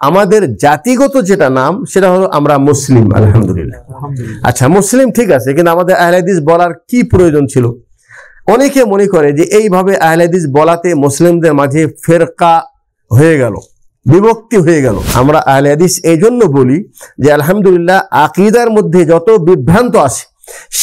আমাদের জাতিগত যেটা নাম সেটা হলো আমরা মুসলিম, আলহামদুলিল্লাহ। আচ্ছা, মুসলিম ঠিক আছে, কিন্তু আমাদের আহলে হাদিস বলার কি প্রয়োজন ছিল? অনেকে মনে করে যে এইভাবে আহলে হাদিস বলাতে মুসলিমদের মাঝে ফেরকা হয়ে গেল, বিভক্তি হয়ে গেল। আমরা আহলে হাদিস এই জন্য বলি যে আলহামদুলিল্লাহ আকীদার মধ্যে যত বিভ্রান্ত আছে,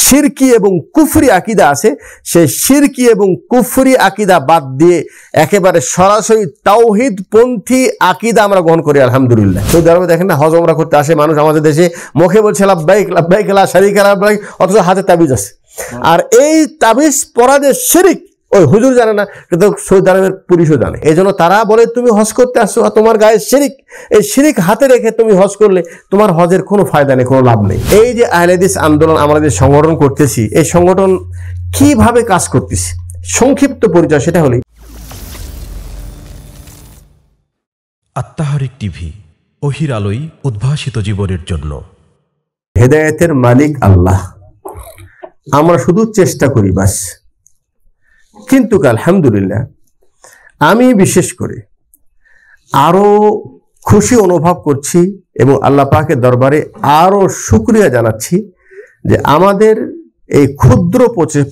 শিরকি এবং কুফরি আকীদা আছে, সেই শিরকি এবং কুফরি আকীদা বাদ দিয়ে একেবারে সরাসরি তাওহীদ পন্থী আকীদা আমরা গ্রহণ করি, আলহামদুলিল্লাহ। সৌদি আরবে দেখেন না, হজ ওমরা করতে আসে মানুষ, আমাদের দেশে মুখে বলছে লাব্বাইক লাব্বাইক লা শারীকা লাক, অথচ হাতে তাবিজ আছে। আর এই তাবিজ পরা যে শিরক, ওই হুজুর জানে না, কিন্তু সৌদি আরবের পুলিশও জানে। এই জন্য তারা বলে তুমি হজ করতে আসছো, তোমার গায়ে শিরিক, এই শিরিক হাতে রেখে তুমি হজ করলে তোমার হজের কোনো ফায়দা নেই, কোনো লাভ নেই। এই যে আহলে হাদিস আন্দোলন আমরা যে সংগঠন করতেছি, এই সংগঠন কিভাবে কাজ করতেছি সংক্ষিপ্ত পরিচয় সেটা হলেই, আত্মাহারিক টিভি, ওহির আলোয় উদ্ভাসিত জীবনের জন্য। হেদায়েতের মালিক আল্লাহ, আমরা শুধু চেষ্টা করি বাস। কিন্তু আলহামদুলিল্লাহ আমি বিশেষ করে আরো খুশি অনুভব করছি এবং আল্লাহ পাকের দরবারে আরো শুকরিয়া জানাচ্ছি যে আমাদের এই ক্ষুদ্র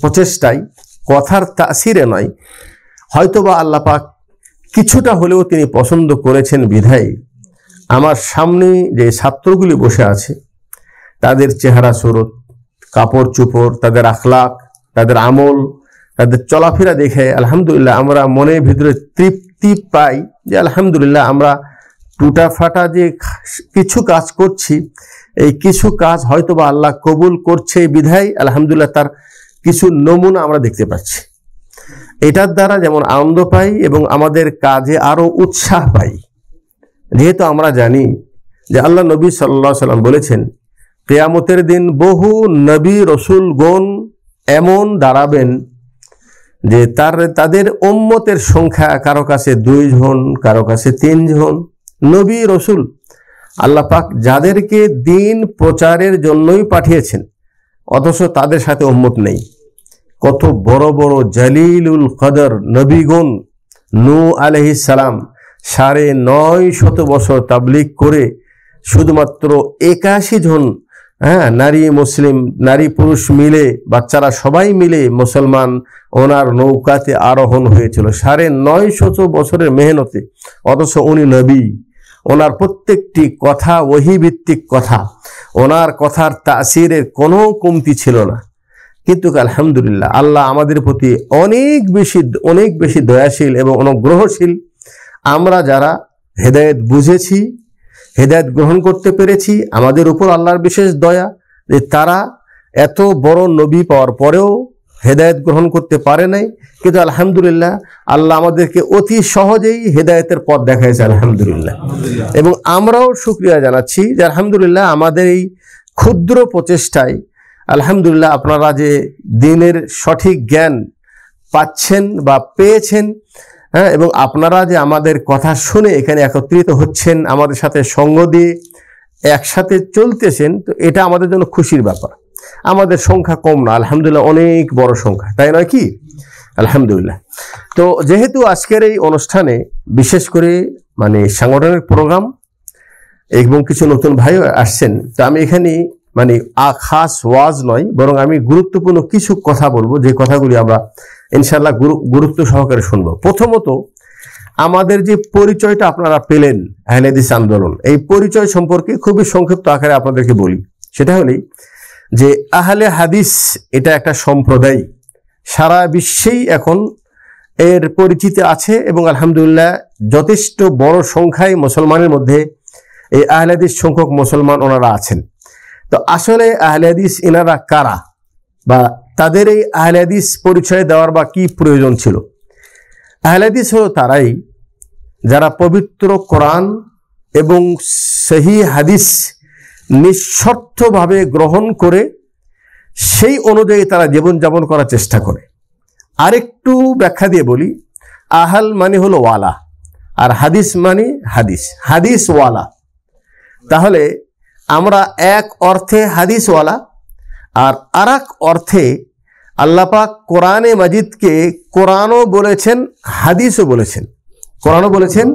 প্রচেষ্টায়, কথার তাসিরে নয়, হয়তোবা আল্লাহ পাক কিছুটা হলেও তিনি পছন্দ করেছেন বিধায় আমার সামনে যে ছাত্রগুলি বসে আছে তাদের চেহারা সুরত, কাপড় চোপড়, তাদের আখলাক, তাদের আমল, তাদের চলাফেরা দেখে আলহামদুলিল্লাহ আমরা মনের ভিতরে তৃপ্তি পাই যে আলহামদুলিল্লাহ আমরা টুটা ফাটা যে কিছু কাজ করছি, এই কিছু কাজ হয়তোবা আল্লাহ কবুল করছে বিধায় আলহামদুলিল্লাহ তার কিছু নমুনা আমরা দেখতে পাচ্ছি। এটার দ্বারা যেমন আনন্দ পাই এবং আমাদের কাজে আরো উৎসাহ পাই, যেহেতু আমরা জানি যে আল্লাহ নবী সাল্লাল্লাহু আলাইহি ওয়াসাল্লাম বলেছেন কিয়ামতের দিন বহু নবী রসুলগণ এমন দাঁড়াবেন যে তাদের উম্মতের সংখ্যা কারো কাছে 2 জন, কারো কাছে 3 জন। নবী রসুল আল্লাহ পাক যাদেরকে দিন প্রচারের জন্যই পাঠিয়েছেন, অথচ তাদের সাথে উম্মত নেই। কত বড় বড় জালিলুল কদর নবীগণ, নূহ আলাইহিস সালাম 950 বছর তাবলীগ করে শুধুমাত্র 81 জন নারী মুসলিম, নারী পুরুষ মিলে, বাচ্চারা সবাই মিলে মুসলমান ওনার নৌকাতে আরোহণ হয়েছিল 950 বছরের মেহনতে। অথচ উনি নবী, ওনার প্রত্যেকটি কথা ওহী ভিত্তিক কথা, ওনার কথার তাসিরের কোনো কমতি ছিল না। কিন্তু আলহামদুলিল্লাহ আল্লাহ আমাদের প্রতি অনেক বেশি দয়াশীল এবং অনুগ্রহশীল। আমরা যারা হেদায়েত বুঝেছি, হেদায়েত গ্রহণ করতে পেরেছি, আমাদের উপর আল্লাহর বিশেষ দয়া যে তারা এত বড় নবী পাওয়ার পরেও হেদায়েত গ্রহণ করতে পারে নাই। কিন্তু আলহামদুলিল্লাহ আল্লাহ আমাদেরকে অতি সহজেই হেদায়েতের পথ দেখাইছে, আলহামদুলিল্লাহ। এবং আমরাও শুকরিয়া জানাচ্ছি যে আলহামদুলিল্লাহ আমাদের এই ক্ষুদ্র প্রচেষ্টায় আলহামদুলিল্লাহ আপনারা যে দিনের সঠিক জ্ঞান পাচ্ছেন বা পেয়েছেন, এবং আপনারা যে আমাদের কথা শুনে এখানে একত্রিত হচ্ছেন, আমাদের সাথে সঙ্গ দিয়ে একসাথে চলতেছেন, তো এটা আমাদের জন্য খুশির ব্যাপার। আমাদের সংখ্যা কম না, আলহামদুলিল্লাহ অনেক বড় সংখ্যা, তাই নয় কি? আলহামদুলিল্লাহ। তো যেহেতু আজকের এই অনুষ্ঠানে বিশেষ করে সাংগঠনিক প্রোগ্রাম এবং কিছু নতুন ভাই আসছেন, তো আমি এখানে খাস ওয়াজ নয়, বরং আমি গুরুত্বপূর্ণ কিছু কথা বলবো, যে কথাগুলি আমরা ইনশাআল্লাহ গুরুত্ব সহকারে শুনবো। প্রথমত আমাদের যে পরিচয়টা আপনারা পেলেন আহলে হাদিস আন্দোলন, এই পরিচয় সম্পর্কে খুবই সংক্ষিপ্ত আকারে আপনাদেরকে বলি। সেটা হলেই যে আহলে হাদিস এটা একটা সম্প্রদায়, সারা বিশ্বেই এখন এর পরিচিতি আছে এবং আলহামদুলিল্লাহ যথেষ্ট বড় সংখ্যায় মুসলমানের মধ্যে এই আহলে হাদিস সংখ্যক মুসলমান ওনারা আছেন। তো আসলে আহলে হাদিস এনারা কারা, বা তাদের এই আহলে হাদিস পরিচয় দেওয়ার বা কি প্রয়োজন ছিল? আহলে হাদিস হলো তারাই যারা পবিত্র কোরআন এবং সহি হাদিস নিঃস্বার্থভাবে গ্রহণ করে সেই অনুযায়ী তারা জীবনযাপন করার চেষ্টা করে। আরেকটু ব্যাখ্যা দিয়ে বলি, আহল মানে হলো ওয়ালা, আর হাদিস মানে হাদিস ওয়ালা। তাহলে আমরা এক অর্থে হাদিসওয়ালা, আর আরেক অর্থে আল্লাহ পাক কোরআনে মাজিদকে কোরআনও বলেছেন, হাদিসও বলেছেন। কোরআনও বলেছেন,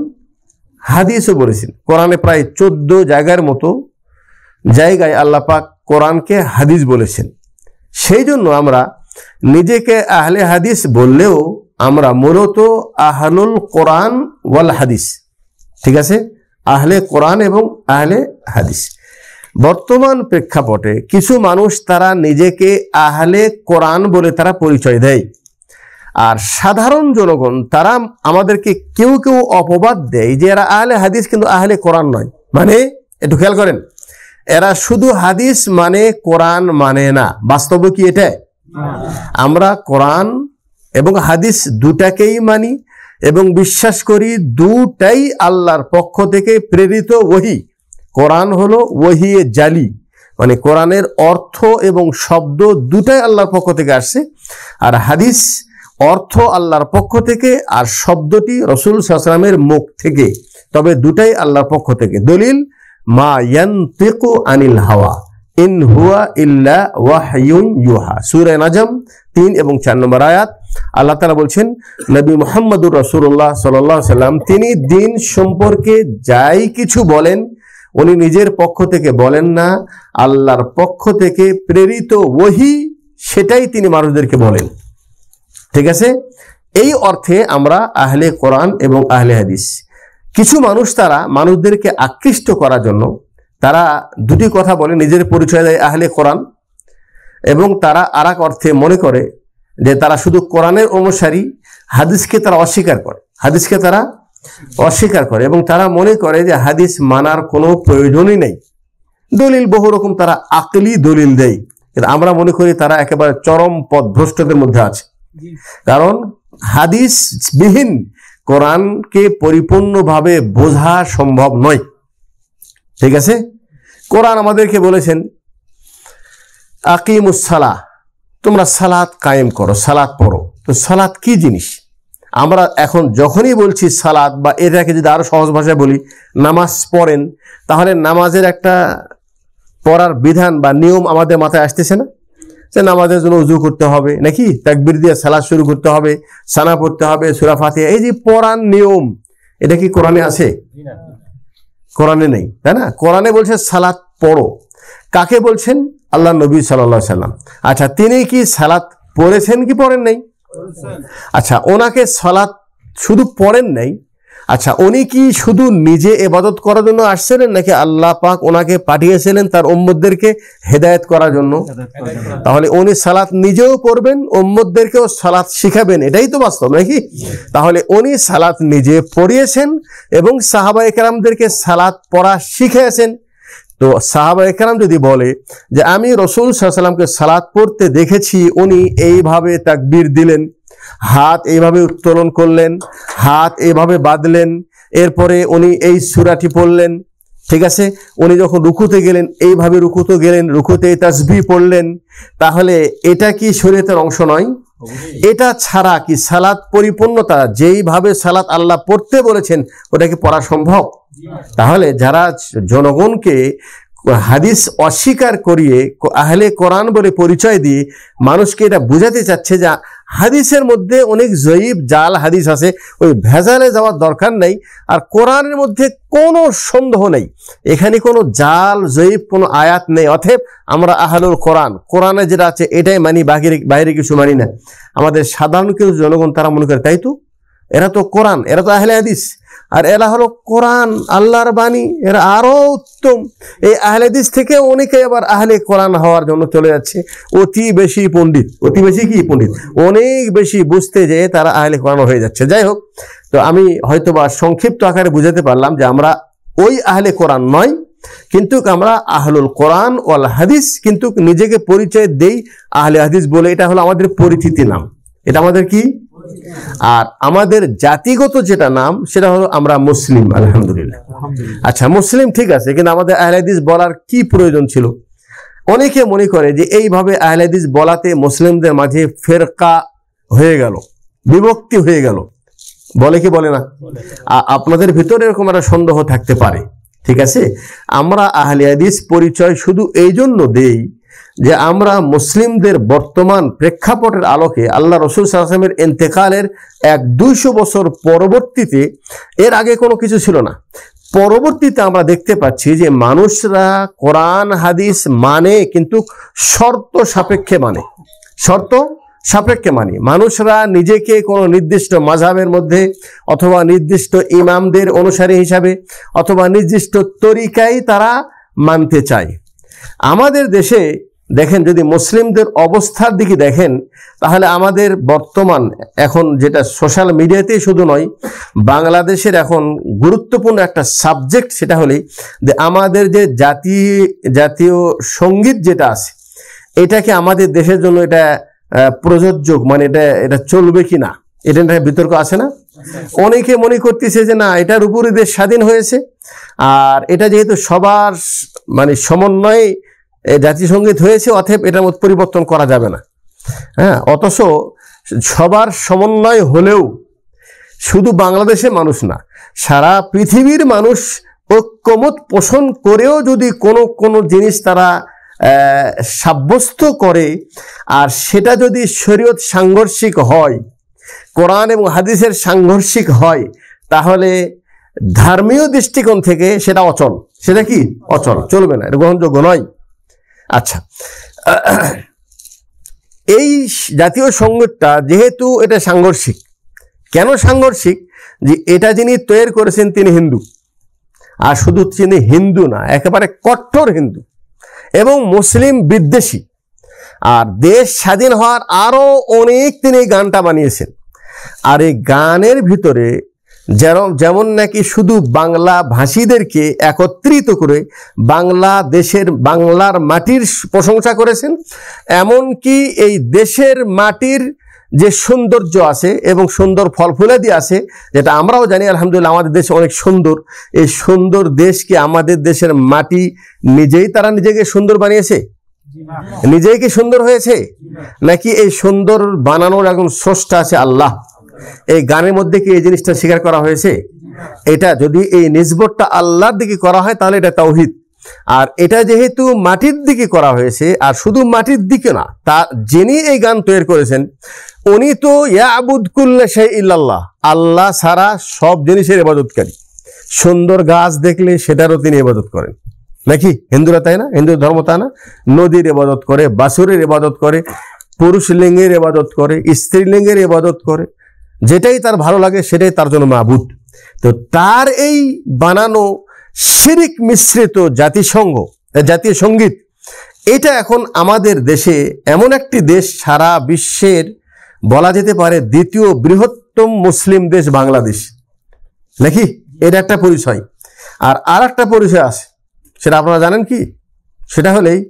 হাদিসও বলেছেন। কোরআনে প্রায় 14 জায়গার মতো জায়গায় আল্লাহ পাক কোরআনকে হাদিস বলেছেন। সেই জন্য আমরা নিজেকে আহলে হাদিস বললেও আমরা মূলত আহলুল কোরআন ওয়াল হাদিস। ঠিক আছে, আহলে কোরআন এবং আহলে হাদিস। বর্তমান প্রেক্ষাপটে কিছু মানুষ তারা নিজেকে আহলে কোরআন বলে তারা পরিচয় দেয়, আর সাধারণ জনগণ তারা আমাদেরকে কেউ কেউ অপবাদ দেয় যে এরা আহলে হাদিস কিন্তু আহলে কোরআন নয়। মানে একটু খেয়াল করেন, এরা শুধু হাদিস মানে কোরআন মানে না। বাস্তবে কি এটা? আমরা কোরআন এবং হাদিস দুটাকেই মানি এবং বিশ্বাস করি দুটাই আল্লাহর পক্ষ থেকে প্রেরিত ওহী। কোরআন হলো ওহী জালি, মানে কোরআনের অর্থ এবং শব্দ দুটাই আল্লাহর পক্ষ থেকে আসছে, আর হাদিস অর্থ আল্লাহর পক্ষ থেকে আর শব্দটি রাসূল সাল্লাল্লাহু আলাইহি ওয়াসাল্লামের মুখ থেকে, তবে দুটাই আল্লাহর পক্ষ থেকে। দলিল মা ইয়ানতিকু আনিল হাওয়া ইন হুয়া ইল্লা ওয়াহয়ুন ইউহা, সূরা নাজম 3 এবং 4 নম্বর আয়াত। আল্লাহ তাআলা বলছেন নবী মুহাম্মদুর রাসূলুল্লাহ সাল্লাল্লাহু আলাইহি ওয়াসাল্লাম তিনি দিন সম্পর্কে যাই কিছু বলেন উনি নিজের পক্ষ থেকে বলেন না, আল্লাহর পক্ষ থেকে প্রেরিত ওহী সেটাই তিনি মানুষদেরকে বলেন। ঠিক আছে, এই অর্থে আমরা আহলে কোরআন এবং আহলে হাদিস। কিছু মানুষ তারা মানুষদেরকে আকৃষ্ট করার জন্য তারা দুটি কথা বলে, নিজের পরিচয় দেয় আহলে কোরআন, এবং তারা আর এক অর্থে মনে করে যে তারা শুধু কোরআনের অনুসারী, হাদিসকে তারা অস্বীকার করে, হাদিসকে তারা অস্বীকার করে এবং তারা মনে করে যে হাদিস মানার কোনো প্রয়োজনই নেই। দলিল বহু রকম তারা আকলি দলিল দেয়, কিন্তু আমরা মনে করি তারা একেবারে চরম পথভ্রষ্টদের মধ্যে আছে। কারণ হাদিস বিহীন কোরআনকে পরিপূর্ণভাবে বোঝা সম্ভব নয়। ঠিক আছে, কোরআন আমাদেরকে বলেছেন আকিমুস সালাহ, তোমরা সালাত কায়েম করো, সালাত পড়ো। তো সালাত কি জিনিস? আমরা এখন যখনই বলছি সালাত, বা এটাকে যদি আরো সহজ ভাষায় বলি নামাজ পড়েন, তাহলে নামাজের একটা পড়ার বিধান বা নিয়ম আমাদের মাথায় আসতেছে না? যে নামাজের জন্য উযু করতে হবে, নাকি তাকবীর দিয়ে সালাত শুরু করতে হবে, সানা পড়তে হবে, সূরা ফাতিহা, এই যে পড়ার নিয়ম, এটা কি কোরআনে আছে? কোরআনে নেই, তাই না? কোরআনে বলছে সালাত পড়ো। কাকে বলছেন? আল্লাহ নবী সাল্লাল্লাহু আলাইহি সাল্লাম। আচ্ছা, তিনি কি সালাত পড়েছেন কি পড়েন নাই? আচ্ছা, ওনাকে সালাত শুধু পড়েন নাই, আচ্ছা উনি কি শুধু নিজে ইবাদত করার জন্য আসছিলেন, নাকি আল্লাহ পাক ওনাকে পাঠিয়েছিলেন তার উম্মতদেরকে হেদায়েত করার জন্য? তাহলে উনি সালাত নিজেও পড়বেন, উম্মতদেরকেও সালাত শিখাবেন, এটাই তো বাস্তব, নাকি? তাহলে উনি সালাত নিজে পড়িয়েছেন এবং সাহাবায়ে কেরামদেরকে সালাত পড়া শিখিয়েছেন। তো সাহাবায়ে কেরাম যদি বলে যে আমি রাসূল সাল্লাল্লাহু আলাইহি ওয়াসাল্লামকে সালাত পড়তে দেখেছি, উনি এইভাবে তাকবীর দিলেন, হাত এইভাবে উত্তোলন করলেন, হাত এইভাবে বাঁধলেন, এরপরে উনি এই সূরাটি পড়লেন, ঠিক আছে, উনি যখন রুকুতে গেলেন এইভাবে রুকুতে গেলেন, রুকুতে তাসবিহ পড়লেন, তাহলে এটা কি শরীয়তের অংশ নয়? এটা ছাড়া কি সালাত পরিপূর্ণতা, যেইভাবে সালাত আল্লাহ পড়তে বলেছেন ওটা কি পড়া সম্ভব? তাহলে যারা জনগণকে হাদিস অস্বীকার করিয়ে আহলে কোরআন বলে পরিচয় দিয়ে মানুষকে এটা বুঝাতে চাচ্ছে যে হাদিসের মধ্যে অনেক জয়ীব জাল হাদিস আছে, ওই ভেজালে যাওয়ার দরকার নেই, আর কোরআনের মধ্যে কোনো সন্দেহ নেই, এখানে কোনো জাল জয়ীব কোনো আয়াত নেই, অতএব আমরা আহলুল কোরআন, কোরআনে যেটা আছে এটাই মানি, বাইরে কিছু মানি না। আমাদের সাধারণ কিছু জনগণ তারা মনে করে তাই তো, এরা তো কোরআন, এরা তো আহলে হাদিস, আর এরা হলো কোরআন আল্লাহর বাণী, এরা আরো উত্তম। এই আহলে হাদিস থেকে অনেকে আবার আহলে কোরআন হওয়ার জন্য চলে যাচ্ছে, অতি বেশি পণ্ডিত, অতি বেশি কি পণ্ডিত, অনেক বেশি বুঝতে যেয়ে তারা আহলে কোরআন হয়ে যাচ্ছে। যাই হোক, তো আমি হয়তোবা সংক্ষিপ্ত আকারে বুঝাতে পারলাম যে আমরা ওই আহলে কোরআন নয়, কিন্তু আমরা আহলুল কোরআন ওয়াল হাদিস, কিন্তু নিজেকে পরিচয় দেই আহলে হাদিস বলে, এটা হলো আমাদের পরিচিতি নাম, এটা আমাদের কি। আর আমাদের জাতিগত যেটা নাম সেটা হলো আমরা মুসলিম, আলহামদুলিল্লাহ। আচ্ছা, মুসলিম ঠিক আছে, কিন্তু আমাদের আহলে হাদিস বলার কি প্রয়োজন ছিল? অনেকে মনে করে যে এইভাবে আহলে হাদিস বলাতে মুসলিমদের মাঝে ফেরকা হয়ে গেল, বিভক্তি হয়ে গেল, বলে কি বলে না? আপনাদের ভিতরে এরকম একটা সন্দেহ থাকতে পারে, ঠিক আছে। আমরা আহলে হাদিস পরিচয় শুধু এই জন্য দেই যে আমরা মুসলিমদের বর্তমান প্রেক্ষাপটের আলোকে আল্লাহ রসুল সাল্লাল্লাহু আলাইহি ওয়াসাল্লামের ইন্তেকালের 100-200 বছর পরবর্তীতে, এর আগে কোনো কিছু ছিল না, পরবর্তীতে আমরা দেখতে পাচ্ছি যে মানুষরা কোরআন হাদিস মানে, কিন্তু শর্ত সাপেক্ষে মানে, শর্ত সাপেক্ষে মানে। মানুষরা নিজেকে কোনো নির্দিষ্ট মাযহাবের মধ্যে অথবা নির্দিষ্ট ইমামদের অনুসারী হিসাবে অথবা নির্দিষ্ট তরিকায় তারা মানতে চায়। আমাদের দেশে দেখেন, যদি মুসলিমদের অবস্থার দিকে দেখেন, তাহলে আমাদের বর্তমান এখন যেটা সোশ্যাল মিডিয়াতেই শুধু নয়, বাংলাদেশের এখন গুরুত্বপূর্ণ একটা সাবজেক্ট, সেটা হলে যে আমাদের যে জাতীয় সঙ্গীত যেটা আছে, এটাকে আমাদের দেশের জন্য এটা প্রযোজ্য, মানে এটা চলবে কি না, এটা বিতর্ক আছে না? অনেকে মনে করতেছে যে না, এটার উপরে দেশ স্বাধীন হয়েছে, আর এটা যেহেতু সবার মানে সমন্বয়ে জাতীয় সঙ্গীত হয়েছে, অতএব এটার মধ্যে পরিবর্তন করা যাবে না। হ্যাঁ, অথচ সবার সমন্বয় হলেও শুধু বাংলাদেশের মানুষ না, সারা পৃথিবীর মানুষ ঐক্যমত পোষণ করেও যদি কোনো জিনিস তারা সাব্যস্ত করে, আর সেটা যদি শরীয়ত সাংঘর্ষিক হয়, কোরআন এবং হাদিসের সাংঘর্ষিক হয়, তাহলে ধর্মীয় দৃষ্টিকোণ থেকে সেটা অচল। সেটা কি অচল, চলবে না, এটা গ্রহণযোগ্য নয়। আচ্ছা, এই জাতীয় সঙ্গীতটা যেহেতু এটা সাংঘর্ষিক, কেন সাংঘর্ষিক? যে এটা যিনি তৈরি করেছেন তিনি হিন্দু, আর শুধু তিনি হিন্দু না, একেবারে কট্টর হিন্দু এবং মুসলিম বিদ্বেষী। আর দেশ স্বাধীন হওয়ার আরও অনেক তিনি গানটা বানিয়েছেন। আর এই গানের ভিতরে যেমন নাকি শুধু বাংলা ভাষীদেরকে একত্রিত করে বাংলার মাটির প্রশংসা করেছেন, এমনকি এই দেশের মাটির যে সৌন্দর্য আছে এবং সুন্দর ফলফুলাদি আছে, যেটা আমরাও জানি আলহামদুলিল্লাহ আমাদের দেশ অনেক সুন্দর, এই সুন্দর দেশকে আমাদের দেশের মাটি নিজেই তারা নিজেকে সুন্দর বানিয়েছে? নিজেই কি সুন্দর হয়েছে? নাকি এই সুন্দর বানানোর একজন স্রষ্টা আছে আল্লাহ? এই গানের মধ্যে কি এই জিনিসটা স্বীকার করা হয়েছে? এটা যদি এই নিসবতটা আল্লাহর দিকে করা হয় তাহলে এটা তাওহীদ। আর এটা যেহেতু মাটির দিকে করা হয়েছে, আর শুধু মাটির দিকে না, তা যিনি এই গান তৈরি করেছেন উনি তো ইয়াবুদ কুল্লা শাই ইল্লাল্লাহ, আল্লাহ ছাড়া সব জিনিসের ইবাদতকারী। সুন্দর গাছ দেখলে সেটারও তিনি ইবাদত করেন, নাকি? হিন্দুরা তাই না? হিন্দু ধর্ম তা না? নদীর ইবাদত করে, বাছুরের ইবাদত করে, পুরুষ লিঙ্গের ইবাদত করে, স্ত্রীলিঙ্গের ইবাদত করে, যেটাই তার ভালো লাগে সেটাই তার জন্য মাবুদ। তো তার এই বানানো শিরিক মিশ্রিত জাতীয় সঙ্গীত, এটা এখন আমাদের দেশে এমন একটি দেশ, সারা বিশ্বের বলা যেতে পারে দ্বিতীয় বৃহত্তম মুসলিম দেশ বাংলাদেশ, নাকি? এটা একটা পরিচয়। আর একটা পরিচয় আছে, সেটা আপনারা জানেন কি? সেটা হলেই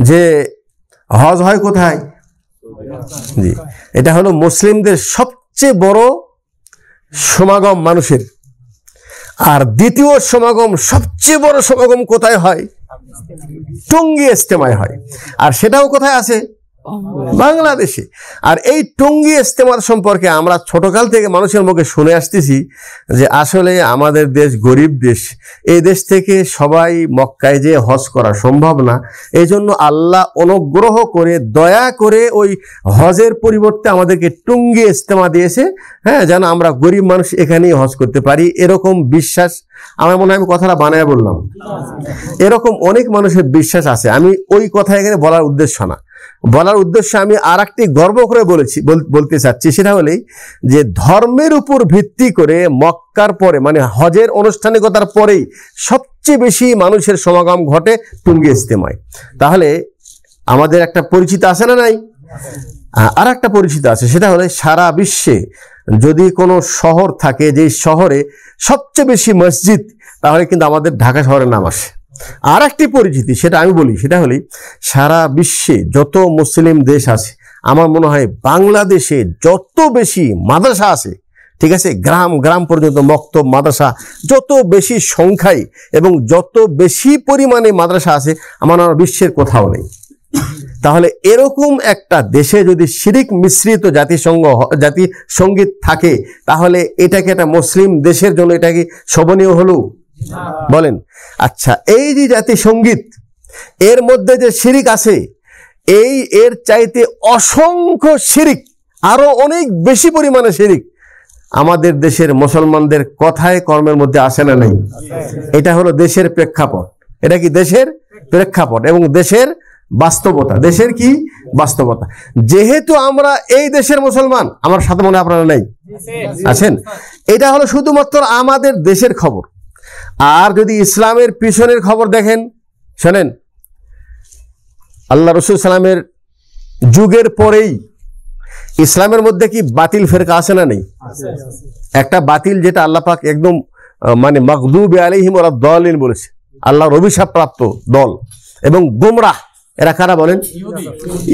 যে হজ হয় কোথায়? জি, এটা হলো মুসলিমদের সবচেয়ে বড় সমাগম মানুষের। আর দ্বিতীয় সমাগম, সবচেয়ে বড় সমাগম কোথায় হয়? টঙ্গী ইজতেমায় হয়। আর সেটাও কোথায় আছে? বাংলাদেশে। আর এই টঙ্গী ইজতেমার সম্পর্কে আমরা ছোটকাল থেকে মানুষের মুখে শুনে আসতেছি যে আসলে আমাদের দেশ গরিব দেশ, এই দেশ থেকে সবাই মক্কায় যেয়ে হজ করা সম্ভব না, এই জন্য আল্লাহ অনুগ্রহ করে দয়া করে ওই হজের পরিবর্তে আমাদেরকে টঙ্গী ইজতেমা দিয়েছে, হ্যাঁ, যেন আমরা গরিব মানুষ এখানেই হজ করতে পারি, এরকম বিশ্বাস। আমার মনে হয় আমি কথাটা বানায় বললাম, এরকম অনেক মানুষের বিশ্বাস আছে। আমি ওই কথা এখানে বলার উদ্দেশ্য না, বলার উদ্দেশ্য আমি আর একটি গর্ব করে বলতে চাচ্ছি, সেটা হলেই যে ধর্মের উপর ভিত্তি করে মক্কার পরে, মানে হজের আনুষ্ঠানিকতার পরেই সবচেয়ে বেশি মানুষের সমাগম ঘটে টঙ্গী ইজতেমায়। তাহলে আমাদের একটা পরিচিত আছে না নাই? আর একটা পরিচিত আছে, সেটা হলে সারা বিশ্বে যদি কোনো শহর থাকে যে শহরে সবচেয়ে বেশি মসজিদ, তাহলে কিন্তু আমাদের ঢাকা শহরের নাম আসে। আর একটি পরিচিতি, সেটা আমি বলি, সেটা হলে সারা বিশ্বে যত মুসলিম দেশ আছে, আমার মনে হয় বাংলাদেশে যত বেশি মাদ্রাসা আছে, ঠিক আছে, গ্রাম পর্যন্ত মক্তব মাদ্রাসা যত বেশি সংখ্যায় এবং যত বেশি পরিমাণে মাদ্রাসা আছে, আমার বিশ্বের কোথাও নেই। তাহলে এরকম একটা দেশে যদি শিরিক মিশ্রিত জাতি সঙ্গীত থাকে, তাহলে এটাকে একটা মুসলিম দেশের জন্য এটা কি শোভনীয় হলো? বলেন। আচ্ছা, এই যে জাতি সঙ্গীত, এর মধ্যে যে শিরিক আছে, এর চাইতে অসংখ্য শিরিক, আরো অনেক বেশি পরিমাণে শিরিক আমাদের দেশের মুসলমানদের কথায় কর্মের মধ্যে আসে না নেই? এটা হলো দেশের প্রেক্ষাপট, এটা কি দেশের প্রেক্ষাপট এবং দেশের বাস্তবতা। দেশের কি বাস্তবতা? যেহেতু আমরা এই দেশের মুসলমান, আমার সাথে মনে আপনারা নেই আছেন, এটা হলো শুধুমাত্র আমাদের দেশের খবর। আর যদি ইসলামের পিছনের খবর দেখেন, শোনেন, আল্লাহ রসুল সাল্লামের যুগের পরেই ইসলামের মধ্যে কি বাতিল ফেরকা আছে না নেই? একটা বাতিল যেটা আল্লাহ পাক একদম মানে মাগদুবি আলাইহিম ওয়ালাদ দাল্লিন বলেছে, আল্লাহর অভিশাপ প্রাপ্ত দল এবং গোমরাহ। এরা কারা বলেন?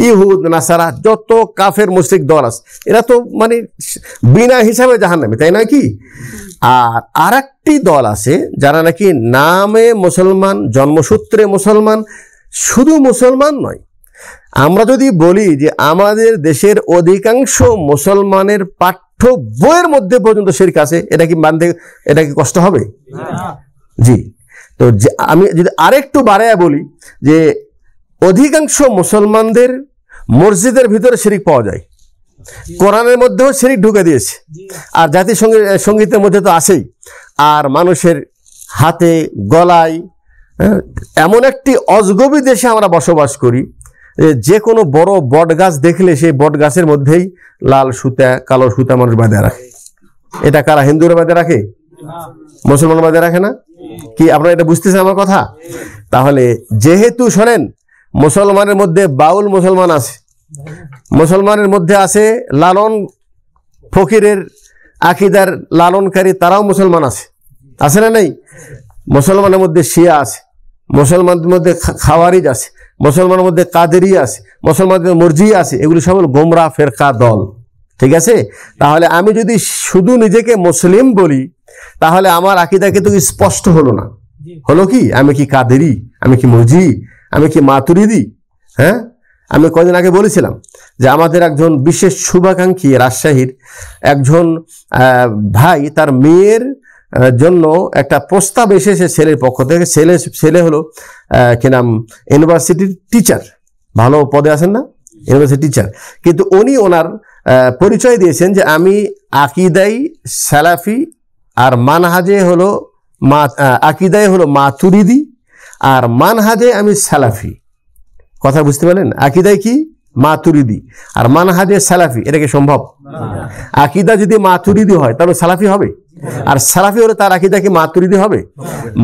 ইহুদ, নাসারা, যত কাফের মুশরিক দল আছে, এরা তো মানে বিনা হিসাবে জাহান্নামী, তাই নয় কি? আর আরেকটি দল আছে যারা নাকি নামে মুসলমান, জন্মসূত্রে মুসলমান, শুধু মুসলমান নয়। আমরা যদি বলি যে আমাদের দেশের অধিকাংশ মুসলমানের পাঠ্য বইয়ের মধ্যে পর্যন্ত শিরক আছে, এটা কি মানতে, এটা কি কষ্ট হবে? জি। তো আমি যদি আরেকটু বাড়াইয়া বলি যে অধিকাংশ মুসলমানদের মসজিদের ভিতরে শিরিক পাওয়া যায়, কোরআনের মধ্যেও শিরিক ঢুকে দিয়েছে, আর জাতীয় সঙ্গীতের মধ্যে তো আছেই, আর মানুষের হাতে গলায়। এমন একটি অজগবি দেশে আমরা বসবাস করি যে কোনো বড় বট গাছ দেখলে সেই বট গাছের মধ্যেই লাল সুতা, কালো সুতা মানুষ বাঁধে রাখে। এটা কারা? হিন্দুরা বাঁধে রাখে? মুসলমান বাঁধে রাখে না? কি আপনারা এটা বুঝতেছেন আমার কথা? তাহলে যেহেতু শোনেন, মুসলমানের মধ্যে বাউল মুসলমান আছে, মুসলমানের মধ্যে আছে লালন ফকিরের আকিদার লালনকারী, তারাও মুসলমান আছে, আছে না নেই? মুসলমানের মধ্যে শিয়া আছে, মুসলমানদের মধ্যে খাওয়ারিজ আছে, মুসলমানের মধ্যে কাদেরি আছে, মুসলমানদের মরজিয়া আছে। এগুলি সব গোমরা ফেরকা দল, ঠিক আছে? তাহলে আমি যদি শুধু নিজেকে মুসলিম বলি, তাহলে আমার আকিদা কিন্তু স্পষ্ট হলো না। হলো কি? আমি কি কাদেরি, আমি কি মরজি, আমি কি মাতুরিদি? হ্যাঁ, আমি কদিন আগে বলেছিলাম যে আমাদের একজন বিশেষ শুভাকাঙ্ক্ষী রাজশাহীর একজন ভাই, তার মেয়ের জন্য একটা প্রস্তাব এসেছে ছেলের পক্ষ থেকে। ছেলে হলো কি নাম, ইউনিভার্সিটির টিচার, ভালো পদে আছেন না, ইউনিভার্সিটি টিচার। কিন্তু উনি ওনার পরিচয় দিয়েছেন যে আমি আকিদাই সালাফি, আর মানহাজে হলো আকিদায় হলো মাতুরিদি, আর মানহাজে আমি সালাফি। কথা বুঝতে পারলেন? আকিদায় কি মাতুরিদি আর মানহাজে সালাফি, এটা কি সম্ভব? আকিদা যদি মাতুরিদি হয় তাহলে সালাফি হবে, আর সালাফি হলে তার আকিদা কি মাতুরিদি হবে?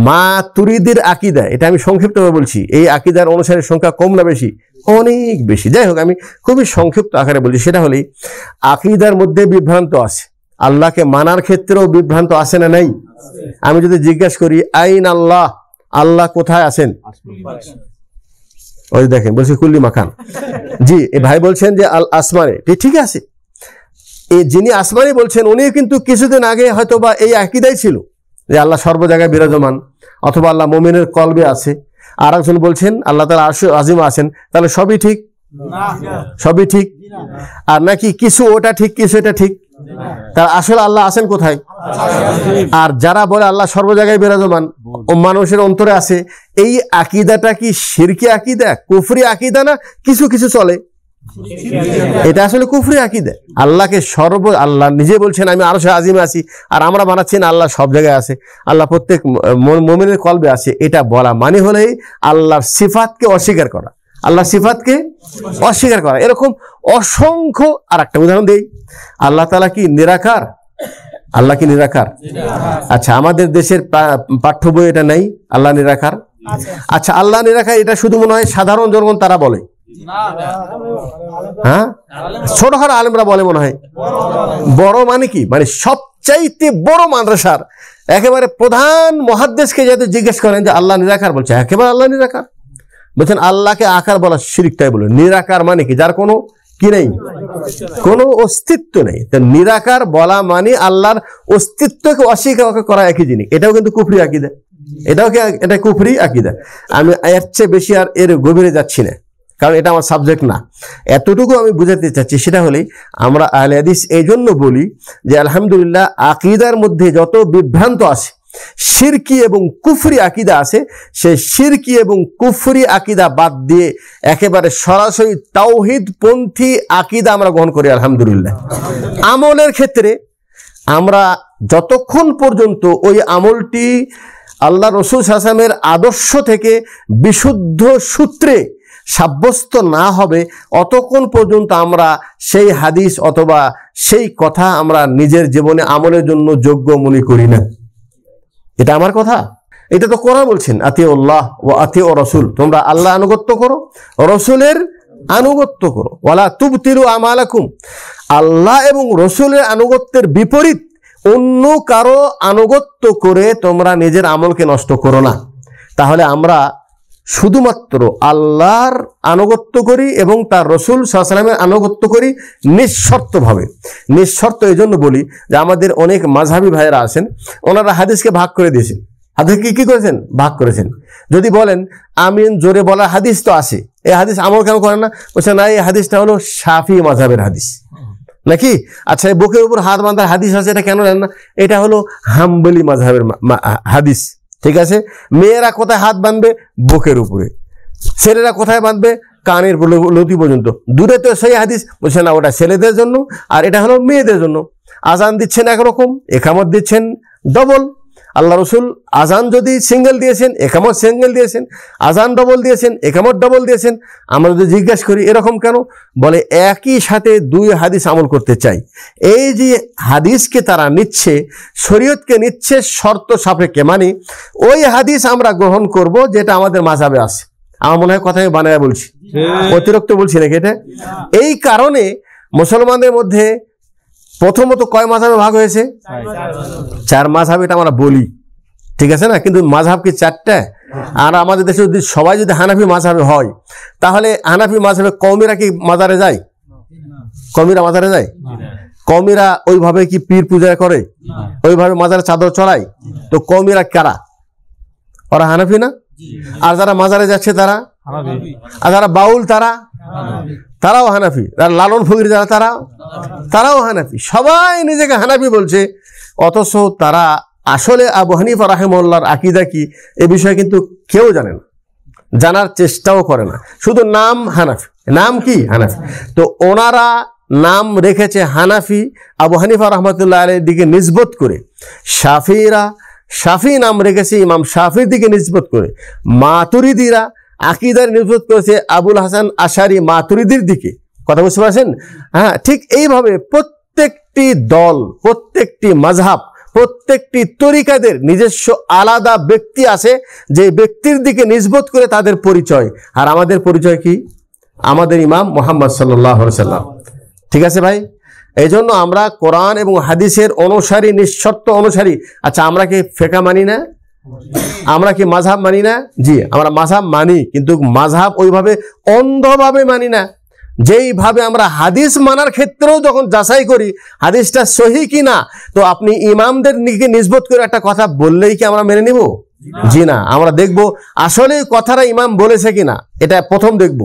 মাতুরিদির আকিদা, এটা আমি সংক্ষিপ্তভাবে বলছি, এই আকিদার অনুসারীর সংখ্যা কম না বেশি? অনেক বেশি। যাই হোক, আমি খুবই সংক্ষিপ্ত আকারে বলছি। সেটা হলেই আকিদার মধ্যে বিভ্রান্ত আছে, আল্লাহকে মানার ক্ষেত্রেও বিভ্রান্ত আছে না নাই? আমি যদি জিজ্ঞেস করি আইন আল্লাহ, আল্লাহ কোথায় আছেন? ওই দেখেন বলছি কুল্লি মাখান। জি, এই ভাই বলছেন যে আল আসমানে, ঠিক আছে। এই যিনি আসমানে বলছেন উনিও কিন্তু কিছুদিন আগে হয়তো বা এই আকীদাই ছিল যে আল্লাহ সর্ব জায়গায় বিরাজমান, অথবা আল্লাহ মুমিনের কলবে আছে। আর একজন বলছেন আল্লাহ তাআলা আরশে আজিম আছেন। তাহলে সবই ঠিক? সবই ঠিক। আর নাকি কিছু ওটা ঠিক, কিছু এটা ঠিক? তার আসলে আল্লাহ আছেন কোথায়? আর যারা বলে আল্লাহ সর্ব জায়গায় বিরাজমান ও মানুষের অন্তরে আছে, এই আকীদাটা কি শিরকি আকীদা, কুফরি আকীদা, না কিছু কিছু চলে? এটা আসলে কুফরি আকীদা। আল্লাহকে আল্লাহ নিজে বলছেন আমি আরশে আজিমে আছি, আর আমরা বানাচ্ছি না আল্লাহ সব জায়গায় আছে, আল্লাহ প্রত্যেক মুমিনের কলবে আছে। এটা বলা মানে হলেই আল্লাহর সিফাতকে অস্বীকার করা, আল্লাহর সিফাতকে অস্বীকার করা। এরকম অসংখ্য। আর একটা উদাহরণ দেই, আল্লাহ তাআলা কি নিরাকার? আল্লাহ কি নিরাকার? আচ্ছা, আমাদের দেশের পাঠ্য বই এটা নাই, আল্লাহ নিরাকার। আচ্ছা, আল্লাহ নিরাকার এটা শুধু মনে হয় সাধারণ জনগণ তারা বলে, হ্যাঁ, ছোটখাটো আলেমরা বলে মনে হয়। বড় মানে কি? মানে সবচাইতে বড় মাদ্রাসার একেবারে প্রধান মুহাদ্দিসকে যাতে জিজ্ঞেস করেন যে আল্লাহ নিরাকার, বলছে একেবারে আল্লাহ নিরাকার। বলছেন আল্লাহকে আকার বলা শিরকটাই বলে। নিরাকার মানে কি? যার কোনো কি নেই, কোনো অস্তিত্ব নেই। তো নিরাকার বলা মানে আল্লাহর অস্তিত্বকে অস্বীকার করা একই জিনিস। এটাও কিন্তু কুফরি আকীদা, এটা কুফরি আকীদা। আমি এর চেয়ে বেশি আর এর গভীরে যাচ্ছি না, কারণ এটা আমার সাবজেক্ট না। এতটুকু আমি বুঝাতে চাচ্ছি, সেটা হলেই আমরা আহলে হাদিস এই জন্য বলি যে আলহামদুলিল্লাহ আকীদার মধ্যে যত বিভ্রান্ত আছে শিরকি এবং কুফরি আকীদা আছে, সেই শিরকি এবং কুফরি আকীদা বাদ দিয়ে একেবারে সরাসরি তাওহীদপন্থী আকীদা আমরা গ্রহণ করি আলহামদুলিল্লাহ। আমলের ক্ষেত্রে আমরা যতক্ষণ পর্যন্ত ওই আমলটি আল্লাহ রাসূল সাল্লাল্লাহু আলাইহি ওয়াসাল্লামের আদর্শ থেকে বিশুদ্ধ সূত্রে সাব্যস্ত না হবে, অতক্ষণ পর্যন্ত আমরা সেই হাদিস অথবা সেই কথা আমরা নিজের জীবনে আমলের জন্য যোগ্য মনে করি না। এটা আমার কথা, এটা তো কোরআন বলছেন, আতিউল্লাহ ওয়া আতিউর রাসূল, তোমরা আল্লাহ আনুগত্য করো, রাসূলের আনুগত্য করো, ওয়ালা তুবতিলু আমালাকুম। আল্লাহ এবং রাসূলের আনুগত্যের বিপরীত অন্য কারো আনুগত্য করে তোমরা নিজের আমলকে নষ্ট করো না। তাহলে আমরা শুধুমাত্র আল্লাহর আনুগত্য করি এবং তার রাসূল সাল্লাল্লাহু আলাইহি ওয়াসাল্লামের আনুগত্য করি নিঃশর্তভাবে। নিঃশর্ত এই জন্য বলি যে আমাদের অনেক মাযহাবী ভাইয়েরা আছেন, ওনারা হাদিসকে ভাগ করে দিয়েছেন। হাদিসকে কি করেছেন? ভাগ করেছেন। যদি বলেন আমিন জোরে বলা হাদিস তো আছে, এই হাদিস আমল কেন করেন না? বলছে না, এই হাদিসটা হলো শাফি মাযহাবের হাদিস নাকি? আচ্ছা, এই বুকের উপর হাত বাঁধার হাদিস আছে, এটা কেন নেন না? এটা হলো হাম্বলি মাযহাবের হাদিস। ঠিক আছে, মেয়েরা কোথায় হাত বাঁধবে? বুকের উপরে। ছেলেরা কোথায় বাঁধবে? কানের লতি পর্যন্ত। দূরে তো সেই হাদিস, বলছে না ওটা ছেলেদের জন্য আর এটা হলো মেয়েদের জন্য। আজান দিচ্ছেন একরকম, একামত দিচ্ছেন ডবল। আল্লাহ রাসূল আজান যদি সিঙ্গেল দিয়েছেন, একামত সিঙ্গেল দিয়েছেন, আজান ডবল দিয়েছেন, একামত ডবল দিয়েছেন। আমরা যদি জিজ্ঞাসা করি এরকম কেন, বলে একই সাথে দুই হাদিস আমল করতে চাই। এই যে হাদিসকে তারা নিচ্ছে, শরীয়তকে নিচ্ছে শর্ত সাপেক্ষে, মানে ওই হাদিস আমরা গ্রহণ করব যেটা আমাদের মাযহাবে আছে। আমার মনে হয় কথা আমি বানায় বলছি, অতিরিক্ত বলছি নাকি এটা? এই কারণে মুসলমানদের মধ্যে প্রথমত কয় মাযহাবে ভাগ হয়েছে? 4 মাযহাব, এটা আমরা বলি, ঠিক আছে না? কিন্তু মাযহাব কি 4টা? আর আমাদের দেশে যদি সবাই যদি হানাফি মাযহাবে হয়, তাহলে হানাফি মাযহাবে কওমিরা কি মাজারে যায়? কওমিরা মাজারে যায়? কওমিরা ওইভাবে কি পীর পূজা করে? ওইভাবে মাজারে চাদর চড়ায়? তো কওমিরা কারা? ওরা হানাফি না? আর যারা মাজারে যাচ্ছে তারা হানাফি। আর যারা বাউল তারাও হানাফি। আর লালন ফকির যারা তারাও হানাফি। সবাই নিজেকে হানাফি বলছে, অথচ তারা আসলে আবু হানিফা রাহিমাহুল্লাহর আকীদা কি এ বিষয়ে কিন্তু কেউ জানে না, জানার চেষ্টাও করে না। শুধু নাম হানাফি, নাম কি হানাফি। তো ওনারা নাম রেখেছে হানাফি, আবু হানিফা রহমতুল্লাহ আলাইহির দিকে নিসবত করে। শাফিরা শাফি নাম রেখেছে ইমাম শাফির দিকে নিসবত করে। মাতুরিদিরা আকীদার নিসবত করেছে আবুল হাসান আশারি মাতুরিদির দিকে। কথা বুঝতে পারছেন? হ্যাঁ, ঠিক এইভাবে প্রত্যেকটি দল, প্রত্যেকটি মাযহাব, প্রত্যেকটি তরিকাদের নিজস্ব আলাদা ব্যক্তি আছে, যে ব্যক্তির দিকে নিসবত করে তাদের পরিচয়। আর আমাদের পরিচয় কি? আমাদের ইমাম মুহাম্মদ সাল্লাল্লাহু আলাইহি ওয়াসাল্লাম। ঠিক আছে ভাই? এই জন্য আমরা কোরআন এবং হাদিসের অনুসারী, নিঃশর্ত অনুসারী। আচ্ছা, আমরা কি ফেকা মানি না? আমরা কি মাযহাব মানি না? জি, আমরা মাযহাব মানি, কিন্তু মাযহাব ওইভাবে অন্ধভাবে মানি না। যেইভাবে আমরা হাদিস মানার ক্ষেত্রেও যখন যাচাই করি হাদিসটা সহি কিনা, তো আপনি ইমামদের দিকে নিসবত করে একটা কথা বললেই কি আমরা মেনে নিব? জি না, আমরা দেখব আসলে কথাটা ইমাম বলেছে কিনা, এটা প্রথম দেখব।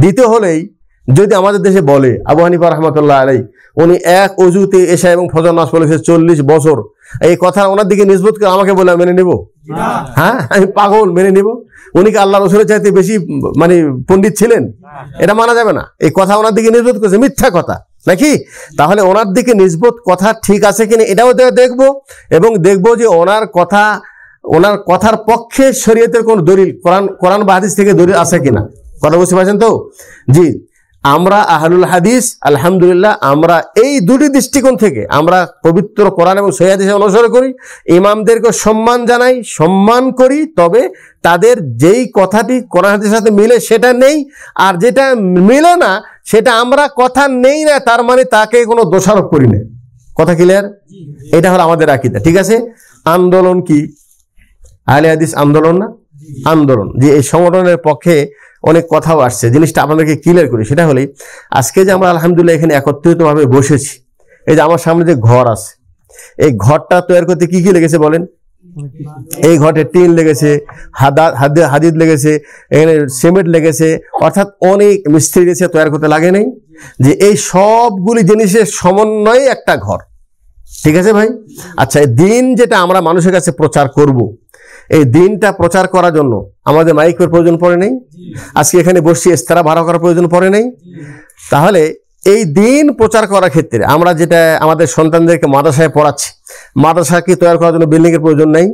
দ্বিতীয় হলেই যদি আমাদের দেশে বলে আবু হানিফা রাহমাতুল্লাহ আলাইহি উনি এক ওযুতে এশা এবং ফজর নামাজ পড়েছে 40 বছর, এই কথা ওনার দিকে নিসবত করে আমাকে বলে মেনে নেব? হ্যাঁ, আমি পাগল, মেনে নেব? উনি কি আল্লাহ রাসূলের চাইতে বেশি মানে পণ্ডিত ছিলেন? এটা মানা যাবে না। এই কথা ওনার দিকে নিসবত করেছে, মিথ্যা কথা নাকি? তাহলে ওনার দিকে নিসবত কথা ঠিক আছে কিনা এটাও দেখব, এবং দেখব যে ওনার কথার পক্ষে শরীয়তের কোন দলিল, কোরআন বা হাদিস থেকে দলিল আছে কিনা। কথা বুঝতে পারছেন তো? জি, আমরা আহলুল হাদিস আলহামদুলিল্লাহ, আমরা এই দুটি দৃষ্টিকোণ থেকে আমরা পবিত্র কোরআন এবং সহিহ হাদিসে অনুসরণ করি। ইমামদেরকে সম্মান জানাই, সম্মান করি, তবে তাদের যেই কথাটি কোরআন হাদিসের সাথে মিলে সেটা নেই, আর যেটা মিলে না সেটা আমরা কথা নেই না, তার মানে তাকে কোনো দোষারোপ করি না। কথা ক্লিয়ার? এটা হলো আমাদের আকীদা। ঠিক আছে? আন্দোলন কি? আহলে হাদিস আন্দোলন না? আন্দোলন। যে এই সংগঠনের পক্ষে অনেক কথাও আসছে, জিনিসটা আপনাদেরকে ক্লিয়ার করি। সেটা হলে আজকে যে আমরা আলহামদুলিল্লাহ এখানে একত্রিতভাবে বসেছি, এই যে আমার সামনে যে ঘর আছে, এই ঘরটা তৈরি করতে কি কি লেগেছে বলেন? এই ঘরে টিন লেগেছে, হাদিদ লেগেছে, এখানে সিমেন্ট লেগেছে, অর্থাৎ অনেক মিস্ত্রি গেছে, তৈরি করতে লাগে নেই? যে এই সবগুলি জিনিসের সমন্বয়ে একটা ঘর। ঠিক আছে ভাই? আচ্ছা, এই দিন যেটা আমরা মানুষের কাছে প্রচার করব, এই দিনটা প্রচার করার জন্য আমাদের মাইকের প্রয়োজন পড়ে নেই? আজকে এখানে বসে ইস্তারা ভাড়া করার প্রয়োজন পড়ে নেই? তাহলে এই দিন প্রচার করার ক্ষেত্রে আমরা যেটা আমাদের সন্তানদেরকে মাদ্রাসায় পড়াচ্ছি, মাদ্রাসাকে তৈরি করার জন্য বিল্ডিংয়ের প্রয়োজন নাই,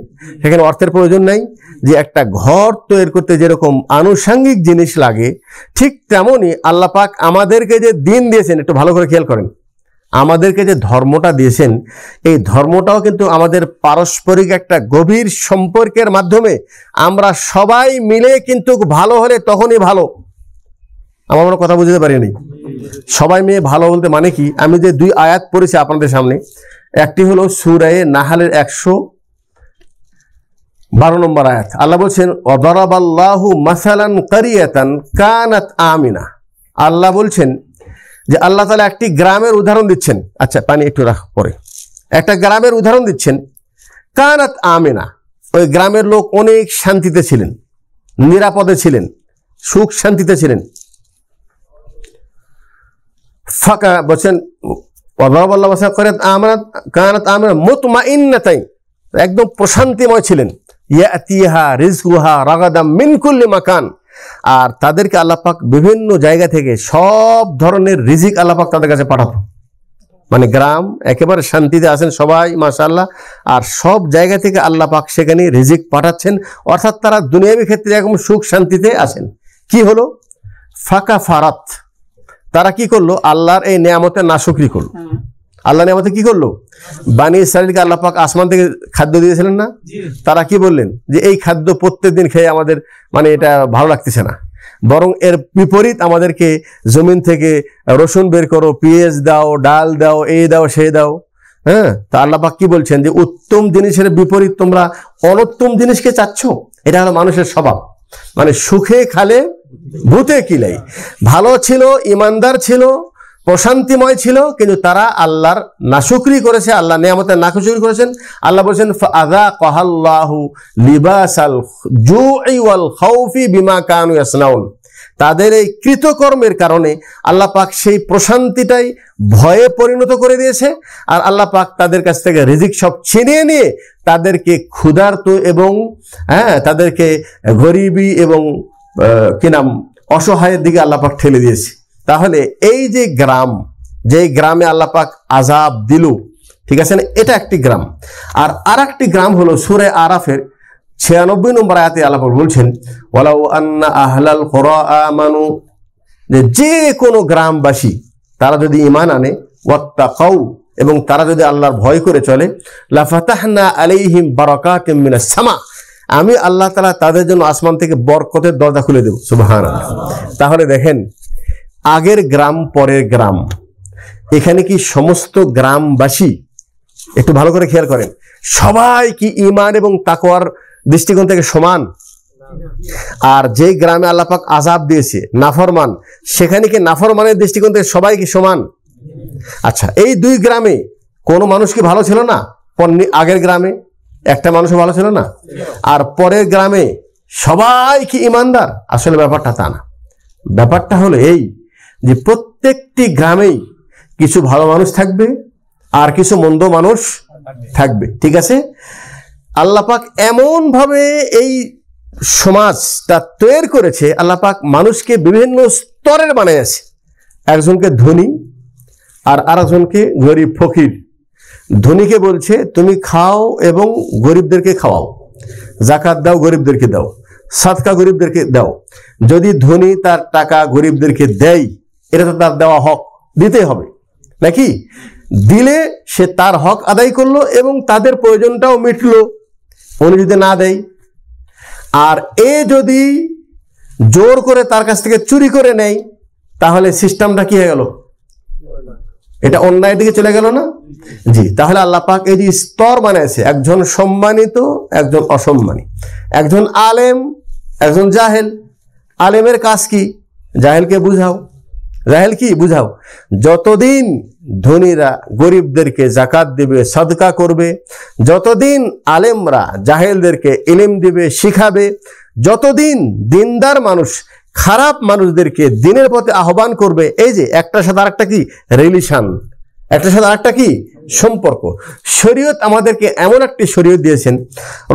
সেখানে অর্থের প্রয়োজন নাই। যে একটা ঘর তৈরি করতে যেরকম আনুষঙ্গিক জিনিস লাগে, ঠিক তেমনই আল্লাহ পাক আমাদেরকে যে দিন দিয়েছেন, একটু ভালো করে খেয়াল করেন, আমাদেরকে যে ধর্মটা দিয়েছেন, এই ধর্মটাও কিন্তু আমাদের পারস্পরিক একটা গভীর সম্পর্কের মাধ্যমে আমরা সবাই মিলে কিন্তু ভালো হলে তখনই ভালো। আমার মনে কথা বুঝতে পারিনি। সবাই মিলে ভালো বলতে মানে কি? আমি যে দুই আয়াত পড়েছি আপনাদের সামনে, একটি হলো সূরা নাহলের 112 নম্বর আয়াত। আল্লাহ বলছেন ওয়াদারাবাল্লাহু মাসালান কারিয়াতান কানাত আমিনা। আল্লাহ বলছেন যে আল্লাহ তাআলা একটি গ্রামের উদাহরণ দিচ্ছেন। আচ্ছা, পানি একটু রাখ, পরে একটা গ্রামের উদাহরণ দিচ্ছেন। কানাত আমিনা, ওই গ্রামের লোক অনেক শান্তিতে ছিলেন, নিরাপদে ছিলেন, সুখ শান্তিতে ছিলেন। ফাঁকা বলছেন ওয়াদারাবাল্লাহু মাসালান কানাত আমিনা মুতমাইন্নাতাইন, একদম প্রশান্তিময় ছিলেন। ইয়াতিহা রিজকুহা রাগাদাম মিন কুল্লি মাকান, আর তাদেরকে আল্লাহ পাক বিভিন্ন জায়গা থেকে সব ধরনের রিজিক আল্লাহ পাক তাদের কাছে পাঠাতো। মানে গ্রাম একেবারে শান্তিতে আছেন সবাই, মাশাআল্লাহ, আর সব জায়গা থেকে আল্লাহ পাক সেখানে রিজিক পাঠাচ্ছেন, অর্থাৎ তারা দুনিয়াবী ক্ষেত্রে একদম সুখ শান্তিতে আছেন। কি হলো? ফাঁকা ফারাত, তারা কি করলো? আল্লাহর এই নিয়ামতের নাশুকরি করলো। আল্লাহ নিয়ামতে কি করলো? বানি ইসরাইলকে আল্লাহ পাক আসমান থেকে খাদ্য দিয়েছিলেন না? তারা কি বললেন? যে এই খাদ্য প্রত্যেক দিন খেয়ে আমাদের মানে এটা ভালো লাগতেছে না, বরং এর বিপরীত আমাদেরকে জমিন থেকে রসুন বের করো, পেঁয়াজ দাও, ডাল দাও, এই দাও, সেই দাও। হ্যাঁ, তা আল্লাহ পাক কি বলছেন? যে উত্তম জিনিসের বিপরীত তোমরা অনুত্তম জিনিসকে চাচ্ছ। এটা হলো মানুষের স্বভাব, মানে সুখে খালে ভূতে কিলাই। ভালো ছিল, ইমানদার ছিল, প্রশান্তিময় ছিল, কিন্তু তারা আল্লাহর নাশুকরি করেছে, আল্লাহ নিয়ামতের নাশুকরি করেছেন। আল্লাহ বলেছেন ফাআযাকাল্লাহু লিবাসাল জুই ওয়াল খাউফি বিমা কানু ইয়াসনাউন, তাদের এই কৃতকর্মের কারণে আল্লাহ পাক সেই প্রশান্তিটাই ভয়ে পরিণত করে দিয়েছে। আর আল্লাহ পাক তাদের কাছ থেকে রিজিক সব ছিনিয়ে নিয়ে তাদেরকে ক্ষুধার্ত এবং তাদেরকে গরিবী এবং কি নাম অসহায়ের দিকে আল্লাহ পাক ঠেলে দিয়েছে। তাহলে এই যে গ্রাম, যে গ্রামে আল্লাহ পাক আযাব দিল, ঠিক আছে না, এটা একটি গ্রাম। আর আরেকটি গ্রাম হলো সূরা আরাফের 96 নম্বর আয়াতে আল্লাহ পাক বলছেন ওয়ালাউ আন্না আহলাল কুরা আমানু, যে কোনো গ্রামবাসী তারা যদি ঈমান আনে, ওয়াত্তাকাউ, এবং তারা যদি আল্লাহর ভয় করে চলে, লাফাতাহনা আলাইহিম বারাকাতিম মিনাস সামা, আমি আল্লাহ তাআলা তাদের জন্য আসমান থেকে বরকতের দরজা খুলে দেব। সুবহানাল্লাহ। তাহলে দেখেন, আগের গ্রাম পরের গ্রাম, এখানে কি সমস্ত গ্রামবাসী, একটু ভালো করে খেয়াল করেন, সবাই কি ঈমান এবং তাকওয়ার দৃষ্টিকোণ থেকে সমান? আর যে গ্রামে আল্লাহ পাক আযাব দিয়েছে নাফরমান, সেখানে কি নাফরমানের দৃষ্টিকোণ থেকে সবাই কি সমান? আচ্ছা, এই দুই গ্রামে কোনো মানুষ কি ভালো ছিল না? আগের গ্রামে একটা মানুষও ভালো ছিল না, আর পরের গ্রামে সবাই কি ঈমানদার? আসলে ব্যাপারটা তা না। ব্যাপারটা হলো এই যে প্রত্যেকটি গ্রামেই কিছু ভালো মানুষ থাকবে আর কিছু মন্দ মানুষ থাকবে, ঠিক আছে? আল্লাহ পাক এমন ভাবে এই সমাজটা তৈরি করেছে, আল্লাহ পাক মানুষকে বিভিন্ন স্তরের বানিয়েছে। একজনকে ধনী আর আরেকজনকে গরিব ফকির। ধনীকে বলছে তুমি খাও এবং গরিবদেরকে খাওয়াও, যাকাত দাও, গরিবদেরকে দাও, সাদকা গরিবদেরকে দাও। যদি ধনী তার টাকা গরিবদেরকে দেয়, এটা তো তার দেওয়া হক, দিতেই হবে নাকি? দিলে সে তার হক আদায় করলো এবং তাদের প্রয়োজনটাও মিটলো। উনি যদি না দেয়, আর এ যদি জোর করে তার কাছ থেকে চুরি করে নেয়, তাহলে সিস্টেমটা কি হয়ে গেল? এটা অন্যায়ের দিকে চলে গেল না? জি। তাহলে আল্লাহ পাক এই যে স্তর বানিয়েছে, একজন সম্মানিত, একজন অসম্মানী, একজন আলেম, একজন জাহেল। আলেমের কাজ কি? জাহেলকে বুঝাও। জাহেল কি? বুঝাও। যতদিন ধনীরা গরিবদেরকে যাকাত দিবে, সাদকা করবে, যতদিন আলেমরা জাহেলদেরকে ইলম দিবে, শিখাবে, যতদিন দিনদার মানুষ খারাপ মানুষদেরকে দিনের পথে আহ্বান করবে, এই যে একটার সাথে আরেকটা কি রিলেশন, একটার সাথে আরেকটা কি সম্পর্ক। শরীয়ত আমাদেরকে এমন একটি শরীয়ত দিয়েছেন,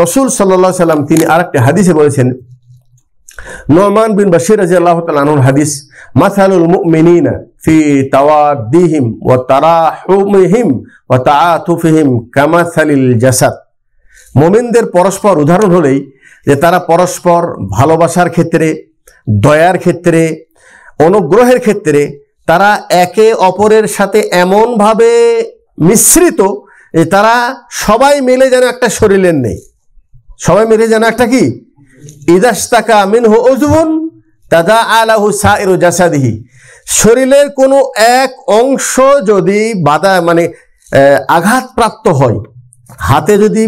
রাসূল সাল্লাল্লাহু আলাইহি সাল্লাম তিনি আরেকটি হাদিসে বলেছেন, নুমান বিন বাশির রাদিয়াল্লাহু তাআলা আনহুর হাদিস, মাসালুল মুমিনিনা ফি তাওয়াদ্দিহিম ওয়া তারাহুমিহিম ওয়া তাআতুফিহিম কামাসালিল জাসাদ। মুমিনদের পরস্পর উদাহরণ হলেই যে তারা পরস্পর ভালোবাসার ক্ষেত্রে, দয়ার ক্ষেত্রে, অনুগ্রহের ক্ষেত্রে তারা একে অপরের সাথে এমনভাবে মিশ্রিত যে তারা সবাই মিলে যেন একটা শরীরের নেই, সবাই মিলে যেন একটা কি, ইদাশতাকা মিনহু উযুন তাদাআ লাহু সাইরু জাসাদিহি। শরীরের কোনো এক অংশ যদি আঘাতপ্রাপ্ত হয়, হাতে যদি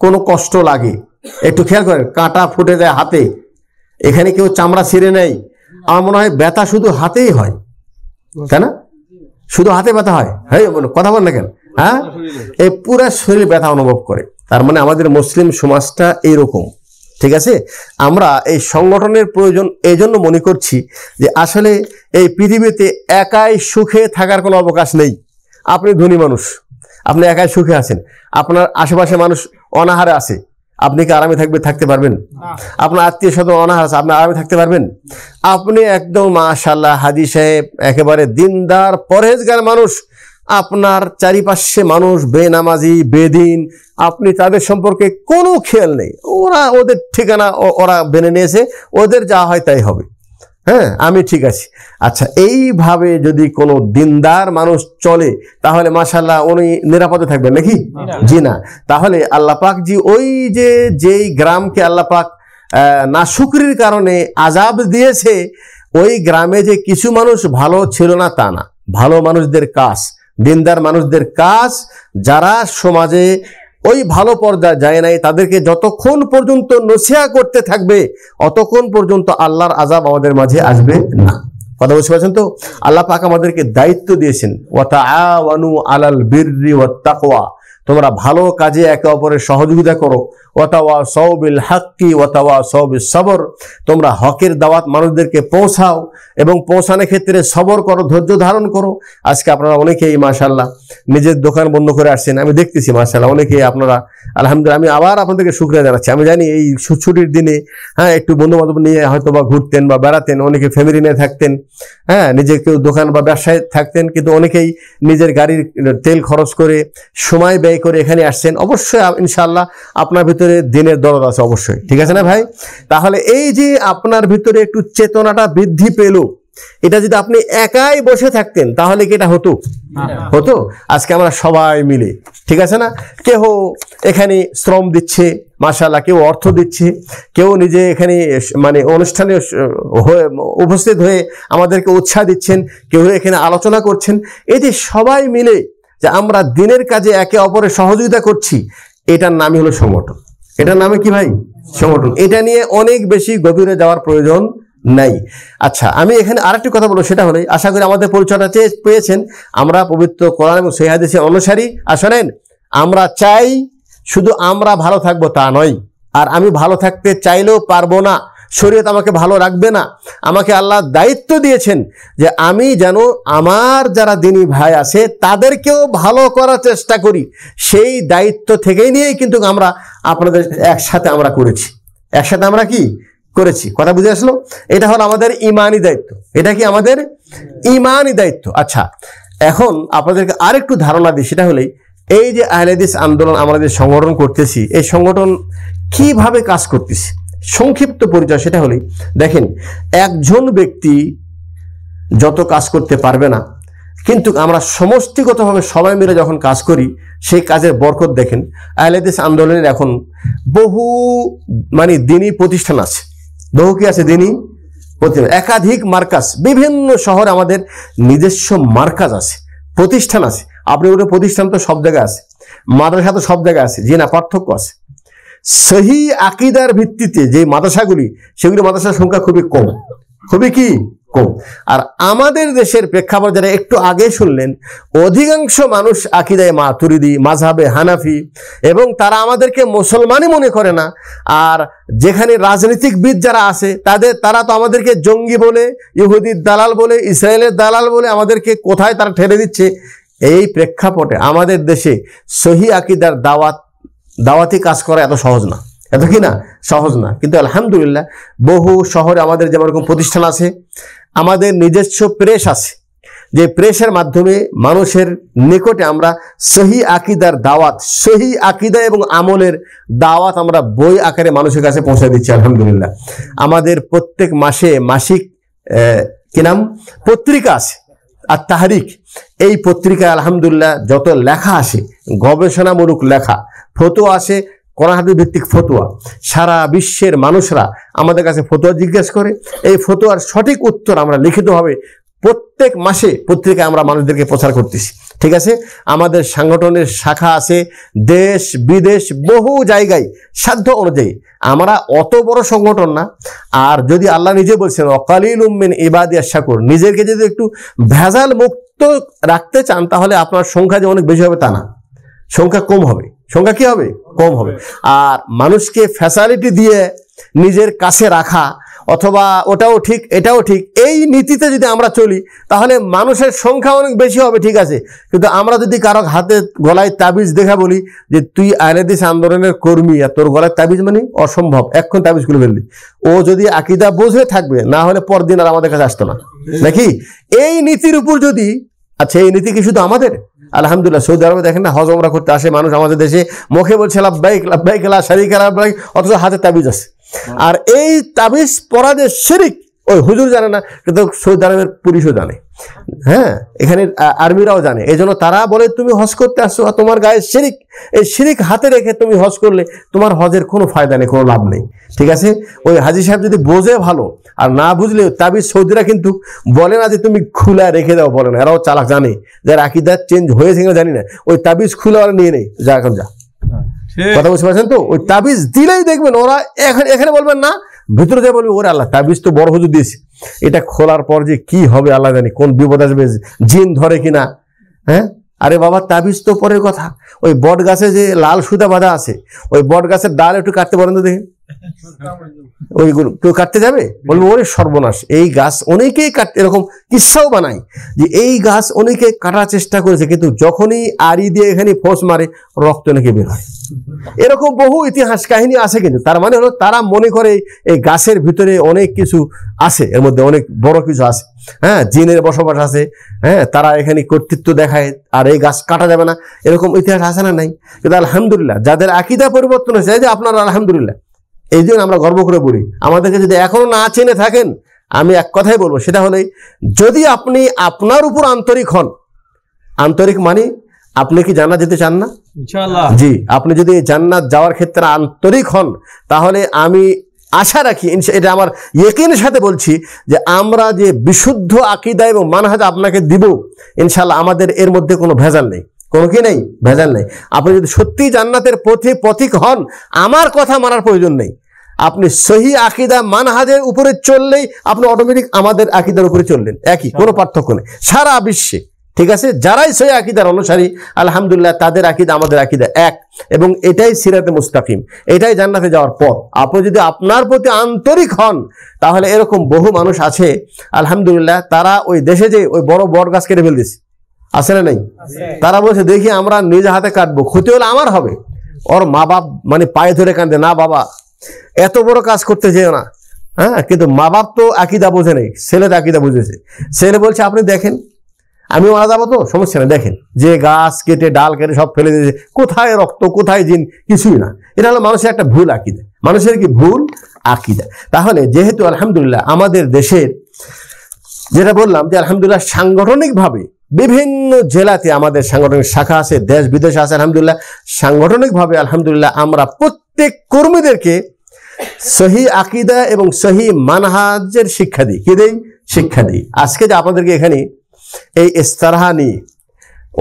কোনো কষ্ট লাগে, একটু খেয়াল করেন, কাঁটা ফুটে যায় হাতে, এখানে কেউ চামড়া ছিঁড়ে নেয়, আমার মনে হয় ব্যথা শুধু হাতেই হয়, তাই না? শুধু হাতে ব্যথা হয়, হ্যাঁ কথা বল না কেন? হ্যাঁ, এই পুরা শরীর ব্যথা অনুভব করে। তার মানে আমাদের মুসলিম সমাজটা এইরকম, ঠিক আছে? আমরা এই সংগঠনের প্রয়োজন এই জন্য মনে করছি যে আসলে এই পৃথিবীতে একাই সুখে থাকার কোনো অবকাশ নেই। আপনি ধনী মানুষ, আপনি একাই সুখে আছেন, আপনার আশেপাশে মানুষ অনাহারে আছে, আপনি কি আরামে থাকতে পারবেন? আপনার আত্মীয় স্বজন অনাহার আছে, আপনি আরামে থাকতে পারবেন? আপনি একদম মাশাআল্লাহ হাজী সাহেব, একেবারে দিনদার পরহেজগার মানুষ, আপনার চারিপাশে মানুষ বেনামাজি বেদিন, আপনি তাদের সম্পর্কে কোনো খেয়াল নেই, ওদের ঠিকানা ওরা বেনে নিয়েছে, ওদের যা হয় তাই হবে, হ্যাঁ আমি ঠিক আছি। আচ্ছা, এইভাবে যদি কোনো দিনদার মানুষ চলে তাহলে মাশাআল্লাহ উনি নিরাপদে থাকবেন নাকি? জি না। তাহলে আল্লাহ পাক জি ওই যেই গ্রামকে আল্লাহ পাক নাশুকরির কারণে আযাব দিয়েছে, ওই গ্রামে যে কিছু মানুষ ভালো ছিল না তা না, ভালো মানুষদের কাজ, দিনদার মানুষদের কাজ, যারা সমাজে ওই ভালো পর্যায়ে যায় নাই, তাদেরকে যতক্ষণ পর্যন্ত নসিহত করতে থাকবে অতক্ষণ পর্যন্ত আল্লাহর আযাব আমাদের মাঝে আসবে না। কথা বুঝতে পারছেন তো? আল্লাহ পাক আমাদেরকে দায়িত্ব দিয়েছেন, ওয়া তাআওয়ানু আলাল বিররি ওয়াত তাকওয়া, তোমরা ভালো কাজে একে অপরের সহযোগিতা করো, ওয়া তাওয়াসাউ বিল হাক্কি ওয়া তাওয়াসাউ বিস সবর, তোমরা হকের দাওয়াত মানুষদেরকে পৌঁছাও এবং পৌঁছানোর ক্ষেত্রে সবর করো, ধৈর্য ধারণ করো। আজকে আপনারা অনেকেই মাশাআল্লাহ নিজের দোকান বন্ধ করে আসছেন, আমি দেখতেছি মাশাআল্লাহ অনেকেই আপনারা, আলহামদুলিল্লাহ আমি আবার আপনাদেরকে শুকরিয়া জানাচ্ছি। আমি জানি এই ছুটির দিনে হ্যাঁ একটু বন্ধু বান্ধব নিয়ে হয়তো বা ঘুরতেন বা বেড়াতেন, অনেকে ফ্যামিলি নিয়ে থাকতেন, হ্যাঁ নিজে কেউ দোকান বা ব্যবসায় থাকতেন, কিন্তু অনেকেই নিজের গাড়ির তেল খরচ করে সময় ব্যয় করে এখানে আসছেন। অবশ্যই ইনশাআল্লাহ আপনার ভিতরে দিনের দরদ আছে, অবশ্যই, ঠিক আছে না ভাই? তাহলে এই যে আপনার ভিতরে একটু চেতনাটা বৃদ্ধি পেল, এটা যদি আপনি একাই বসে থাকতেন তাহলে কি এটা হতো? হতো? আজকে আমরা সবাই মিলে, ঠিক আছে না, কেউ এখানে শ্রম দিচ্ছে মাশাআল্লাহ, কেউ অর্থ দিচ্ছে, কেউ নিজে এখানে অনুষ্ঠানে উপস্থিত হয়ে আমাদেরকে উৎসাহ দিচ্ছেন, কেউ এখানে আলোচনা করছেন। এই যে সবাই মিলে যে আমরা দিনের কাজে একে অপরের সহযোগিতা করছি, এটার নামই হলো সংগঠন। এটার নামে কি ভাই? সংগঠন। এটা নিয়ে অনেক বেশি গভীরে যাওয়ার প্রয়োজন নাই। আচ্ছা, আমি এখানে আরেকটি কথা বলবো, সেটা হলো আশা করি আমাদের পরিচয়টা পেয়েছেন, আমরা পবিত্র কোরআন এবং সহিহ হাদিসের অনুসারী। আসেন, আমরা চাই শুধু আমরা ভালো থাকবো তা নয়, আর আমি ভালো থাকতে চাইলেও পারবো না, শরীয়ত আমাকে ভালো রাখবে না। আমাকে আল্লাহ দায়িত্ব দিয়েছেন যে আমি যেন আমার যারা দিনী ভাই আছে তাদেরকেও ভালো করার চেষ্টা করি। সেই দায়িত্ব থেকেই নিয়েই কিন্তু আমরা আপনাদের একসাথে আমরা করেছি, একসাথে আমরা কি করেছি, কথা বুঝে আসলো? এটা হলো আমাদের ইমানি দায়িত্ব। এটা কি আমাদের ইমানি দায়িত্ব? আচ্ছা, এখন আপনাদেরকে আরেকটু ধারণা দিই, সেটা হলেই এই যে আহলে হাদিস আন্দোলন আমরা যে সংগঠন করতেছি, এই সংগঠন কিভাবে কাজ করতেছি সংক্ষিপ্ত পরিচয় সেটা হলেই, দেখেন একজন ব্যক্তি যত কাজ করতে পারবে না, কিন্তু আমরা সমষ্টিগতভাবে সবাই মিলে যখন কাজ করি সেই কাজের বরকত দেখেন। আহলে হাদিস আন্দোলনের এখন বহু দ্বীনি প্রতিষ্ঠান আছে, বহু কি আছে দ্বীনি প্রতিষ্ঠান, একাধিক মার্কাজ, বিভিন্ন শহরে আমাদের নিজস্ব মার্কাজ আছে, প্রতিষ্ঠান আছে। আপনি বলে প্রতিষ্ঠান তো সব জায়গায় আছে, মাদ্রাসা তো সব জায়গায় আছে, জি না, পার্থক্য আছে। সহি আকীদার ভিত্তিতে যে মাদ্রাসাগুলি, সেগুলি মাদ্রাসার সংখ্যা খুবই কম, খুবই কি কম। আর আমাদের দেশের প্রেক্ষাপট যারা একটু আগে শুনলেন, অধিকাংশ মানুষ আকীদায়ে মাতুরিদি, মাযহাবে হানাফি, এবং তারা আমাদেরকে মুসলমানই মনে করে না। আর যেখানে রাজনীতিকবিদ যারা আছে তারা তো আমাদেরকে জঙ্গি বলে, ইহুদির দালাল বলে, ইসরায়েলের দালাল বলে আমাদেরকে কোথায় তারা ঠেলে দিচ্ছে। এই প্রেক্ষাপটে আমাদের দেশে সহি আকীদার দাওয়াতি কাজ করা এত সহজ না, এত কি না সহজ না। কিন্তু আলহামদুলিল্লাহ বহু শহরে আমাদের যেমন এরকম প্রতিষ্ঠান আছে, আমাদের নিজস্ব প্রেস আছে, যে প্রেসের মাধ্যমে মানুষের নিকটে আমরা সহি আকীদার দাওয়াত, সহি আকীদা এবং আমলের দাওয়াত আমরা বই আকারে মানুষের কাছে পৌঁছে দিচ্ছি আলহামদুলিল্লাহ। আমাদের প্রত্যেক মাসে মাসিক কি নাম পত্রিকা আছে আর তাহরিক, এই পত্রিকায় আলহামদুলিল্লাহ যত লেখা আসে, গবেষণামূলক লেখা, ফতোয়া আসে, কোরআন হাদিস ভিত্তিক ফতোয়া, সারা বিশ্বের মানুষরা আমাদের কাছে ফতোয়া জিজ্ঞেস করে, এই ফতোয়ার সঠিক উত্তর আমরা লিখিতভাবে প্রত্যেক মাসে পত্রিকায় আমরা মানুষদেরকে প্রচার করতেছি। ঠিক আছে, আমাদের সংগঠনের শাখা আছে দেশ বিদেশ বহু জায়গায় সাধ্য অনুযায়ী। আমরা অত বড় সংগঠন না, আর যদি আল্লাহ নিজে বলছেন ওয়াকালিলুম মিন ইবাদিয়াশ শাকুর, নিজেকে যদি একটু ভেজাল মুক্ত রাখতে চান তাহলে আপনার সংখ্যা যে অনেক বেশি হবে তা না, সংখ্যা কম হবে। সংখ্যা কি হবে? কম হবে। আর মানুষকে ফ্যাসিলিটি দিয়ে নিজের কাছে রাখা, অথবা ওটাও ঠিক এটাও ঠিক, এই নীতিতে যদি আমরা চলি তাহলে মানুষের সংখ্যা অনেক বেশি হবে। ঠিক আছে, কিন্তু আমরা যদি কারো হাতে গলায় তাবিজ দেখা বলি যে তুই আহলে হাদিস আন্দোলনের কর্মী আর তোর গলায় তাবিজ, মানে অসম্ভব, এখন তাবিজ খুলে ফেললি, ও যদি আকীদা বোঝে থাকবে, না হলে পরদিন আর আমাদের কাছে আসতো না নাকি? এই নীতির উপর যদি, আচ্ছা এই নীতি কি শুধু আমাদের? আলহামদুলিল্লাহ সৌদি আরবে দেখেন না, হজ ওমরা করতে আসে মানুষ আমাদের দেশে, মুখে বলছে লাব্বাইক লাব্বাইক লা শারীকা লাক লাব্বাইক, অথচ হাতে তাবিজ আছে। আর এই তাবিজ পরা যে শিরিক, ওই হুজুর জানে না, কিন্তু সৌদি আরবের পুলিশও জানে, হ্যাঁ এখানে আর্মিরাও জানে। এই জন্য তারা বলে তুমি হজ করতে আসছো আর তোমার গায়ে শিরিক, এই শিরিক হাতে রেখে তুমি হজ করলে তোমার হজের কোনো ফায়দা নেই, কোনো লাভ নেই। ঠিক আছে, ওই হাজি সাহেব যদি বোঝে ভালো, আর না বুঝলে তাবিজ সৌদিরা কিন্তু বলে না যে তুমি খুলা রেখে দাও, বলে না, এরাও চালাক, জানে যার আকীদা চেঞ্জ হয়েছে কিনা জানি না, ওই তাবিজ খুলে ওরা নিয়ে নেই, যা এখন যা। কথা বুঝতে পারছেন তো? ওই তাবিজ দিলেই দেখবেন ওরা এখানে বলবেন না, ভিতরে যা বলবে ওরে আল্লাহ তাবিজ তো বড় হুজুর দিয়েছে, এটা খোলার পর যে কি হবে আল্লাহ জানি, কোন বিপদ আসবে, জিন ধরে কিনা। হ্যাঁ, আরে বাবা তাবিজ তো পরের কথা, ওই বট গাছে যে লাল সুতা বাঁধা আছে, ওই বট গাছের ডাল একটু কাটতে পারেন তো দেখেন, ওইগুলো কেউ কাটতে যাবে? বলবো ওরে সর্বনাশ, এই গাছ অনেকেই কাটতে, এরকম কিস্সাও বানাই যে এই গাছ অনেকে কাটার চেষ্টা করেছে, কিন্তু যখনই আড়ি দিয়ে এখানে ফোঁস মারে রক্ত নাকি বের হয়। এরকম বহু ইতিহাস কাহিনী আছে। কিন্তু তার মানে হলো তারা মনে করে এই গাছের ভিতরে অনেক কিছু আছে, এর মধ্যে অনেক বড় কিছু আছে, হ্যাঁ জিনের বসবাস আছে, হ্যাঁ তারা এখানে কর্তৃত্ব দেখায়, আর এই গাছ কাটা যাবে না, এরকম ইতিহাস আছে না? নাই। কিন্তু আলহামদুলিল্লাহ যাদের আকীদা পরিবর্তন হয়েছে, যে আপনারা আলহামদুলিল্লাহ, এই জন্য আমরা গর্ব করে বলি, আমাদেরকে যদি এখনো না চেনে থাকেন, আমি এক কথাই বলবো, সেটা হলেই যদি আপনি আপনার উপর আন্তরিক হন, আন্তরিক মানে আপনি কি জান্নাত যেতে চান না? ইনশাআল্লাহ জি, আপনি যদি জান্নাত যাওয়ার ক্ষেত্রে আন্তরিক হন, তাহলে আমি আশা রাখি, এটা আমার ইয়কিনের সাথে বলছি, যে আমরা যে বিশুদ্ধ আকীদা এবং মানহাজ আপনাকে দিব, ইনশাআল্লাহ আমাদের এর মধ্যে কোনো ভেজাল নেই, কোনো কি নেই, ভেজাল নেই। আপনি যদি সত্যি জান্নাতের পথিক হন, আমার কথা মানার প্রয়োজন নেই, আপনি সহি আকীদা মানহাজের উপরে চললেই আপনি অটোমেটিক আমাদের আকীদার উপরে চললেন, একই, কোনো পার্থক্য নেই সারা বিশ্বে। ঠিক আছে, যারাই সহি আকীদার অনুসারী আলহামদুলিল্লাহ তাদের আকীদা আমাদের আকীদা এক, এবং এটাই সিরাতে মুস্তাকিম, এটাই জান্নাতে যাওয়ার পথ। আপনি যদি আপনার প্রতি আন্তরিক হন, তাহলে এরকম বহু মানুষ আছে আলহামদুলিল্লাহ, তারা ওই দেশে যে ওই বড় বট গাছ কেটে ফেলতেছে, আছে না নাই? তারা বলছে দেখি আমরা নিজ হাতে কাটবো, ক্ষতি হলে আমার হবে। ওর মা বাপ মানে পায়ে ধরে কাঁদে, না বাবা এত বড় কাজ করতে যেও না। হ্যাঁ, কিন্তু মা বাপ তো আকীদা বোঝে নেই, ছেলে তো আকীদা বুঝেছে। ছেলে বলছে আপনি দেখেন আমি মারা যাবো তো সমস্যা নেই, দেখেন যে গাছ কেটে ডাল কেটে সব ফেলে দিয়েছে, কোথায় রক্ত কোথায় জিন, কিছুই না। এটা হলো মানুষের একটা ভুল আকীদা, মানুষের কি ভুল আকীদা। তাহলে যেহেতু আলহামদুলিল্লাহ আমাদের দেশের, যেটা বললাম যে আলহামদুলিল্লাহ সাংগঠনিকভাবে বিভিন্ন জেলাতে আমাদের সাংগঠনিক শাখা আছে, দেশ বিদেশে আছে, আলহামদুলিল্লাহ সাংগঠনিকভাবে আলহামদুলিল্লাহ আমরা প্রত্যেক কর্মীদেরকে সহি আকীদা এবং সহি মানহাজের শিক্ষা দিই। কি দেই? শিক্ষা দিই। আজকে যে আপনাদেরকে এখানে এই ইস্তারহা নিয়ে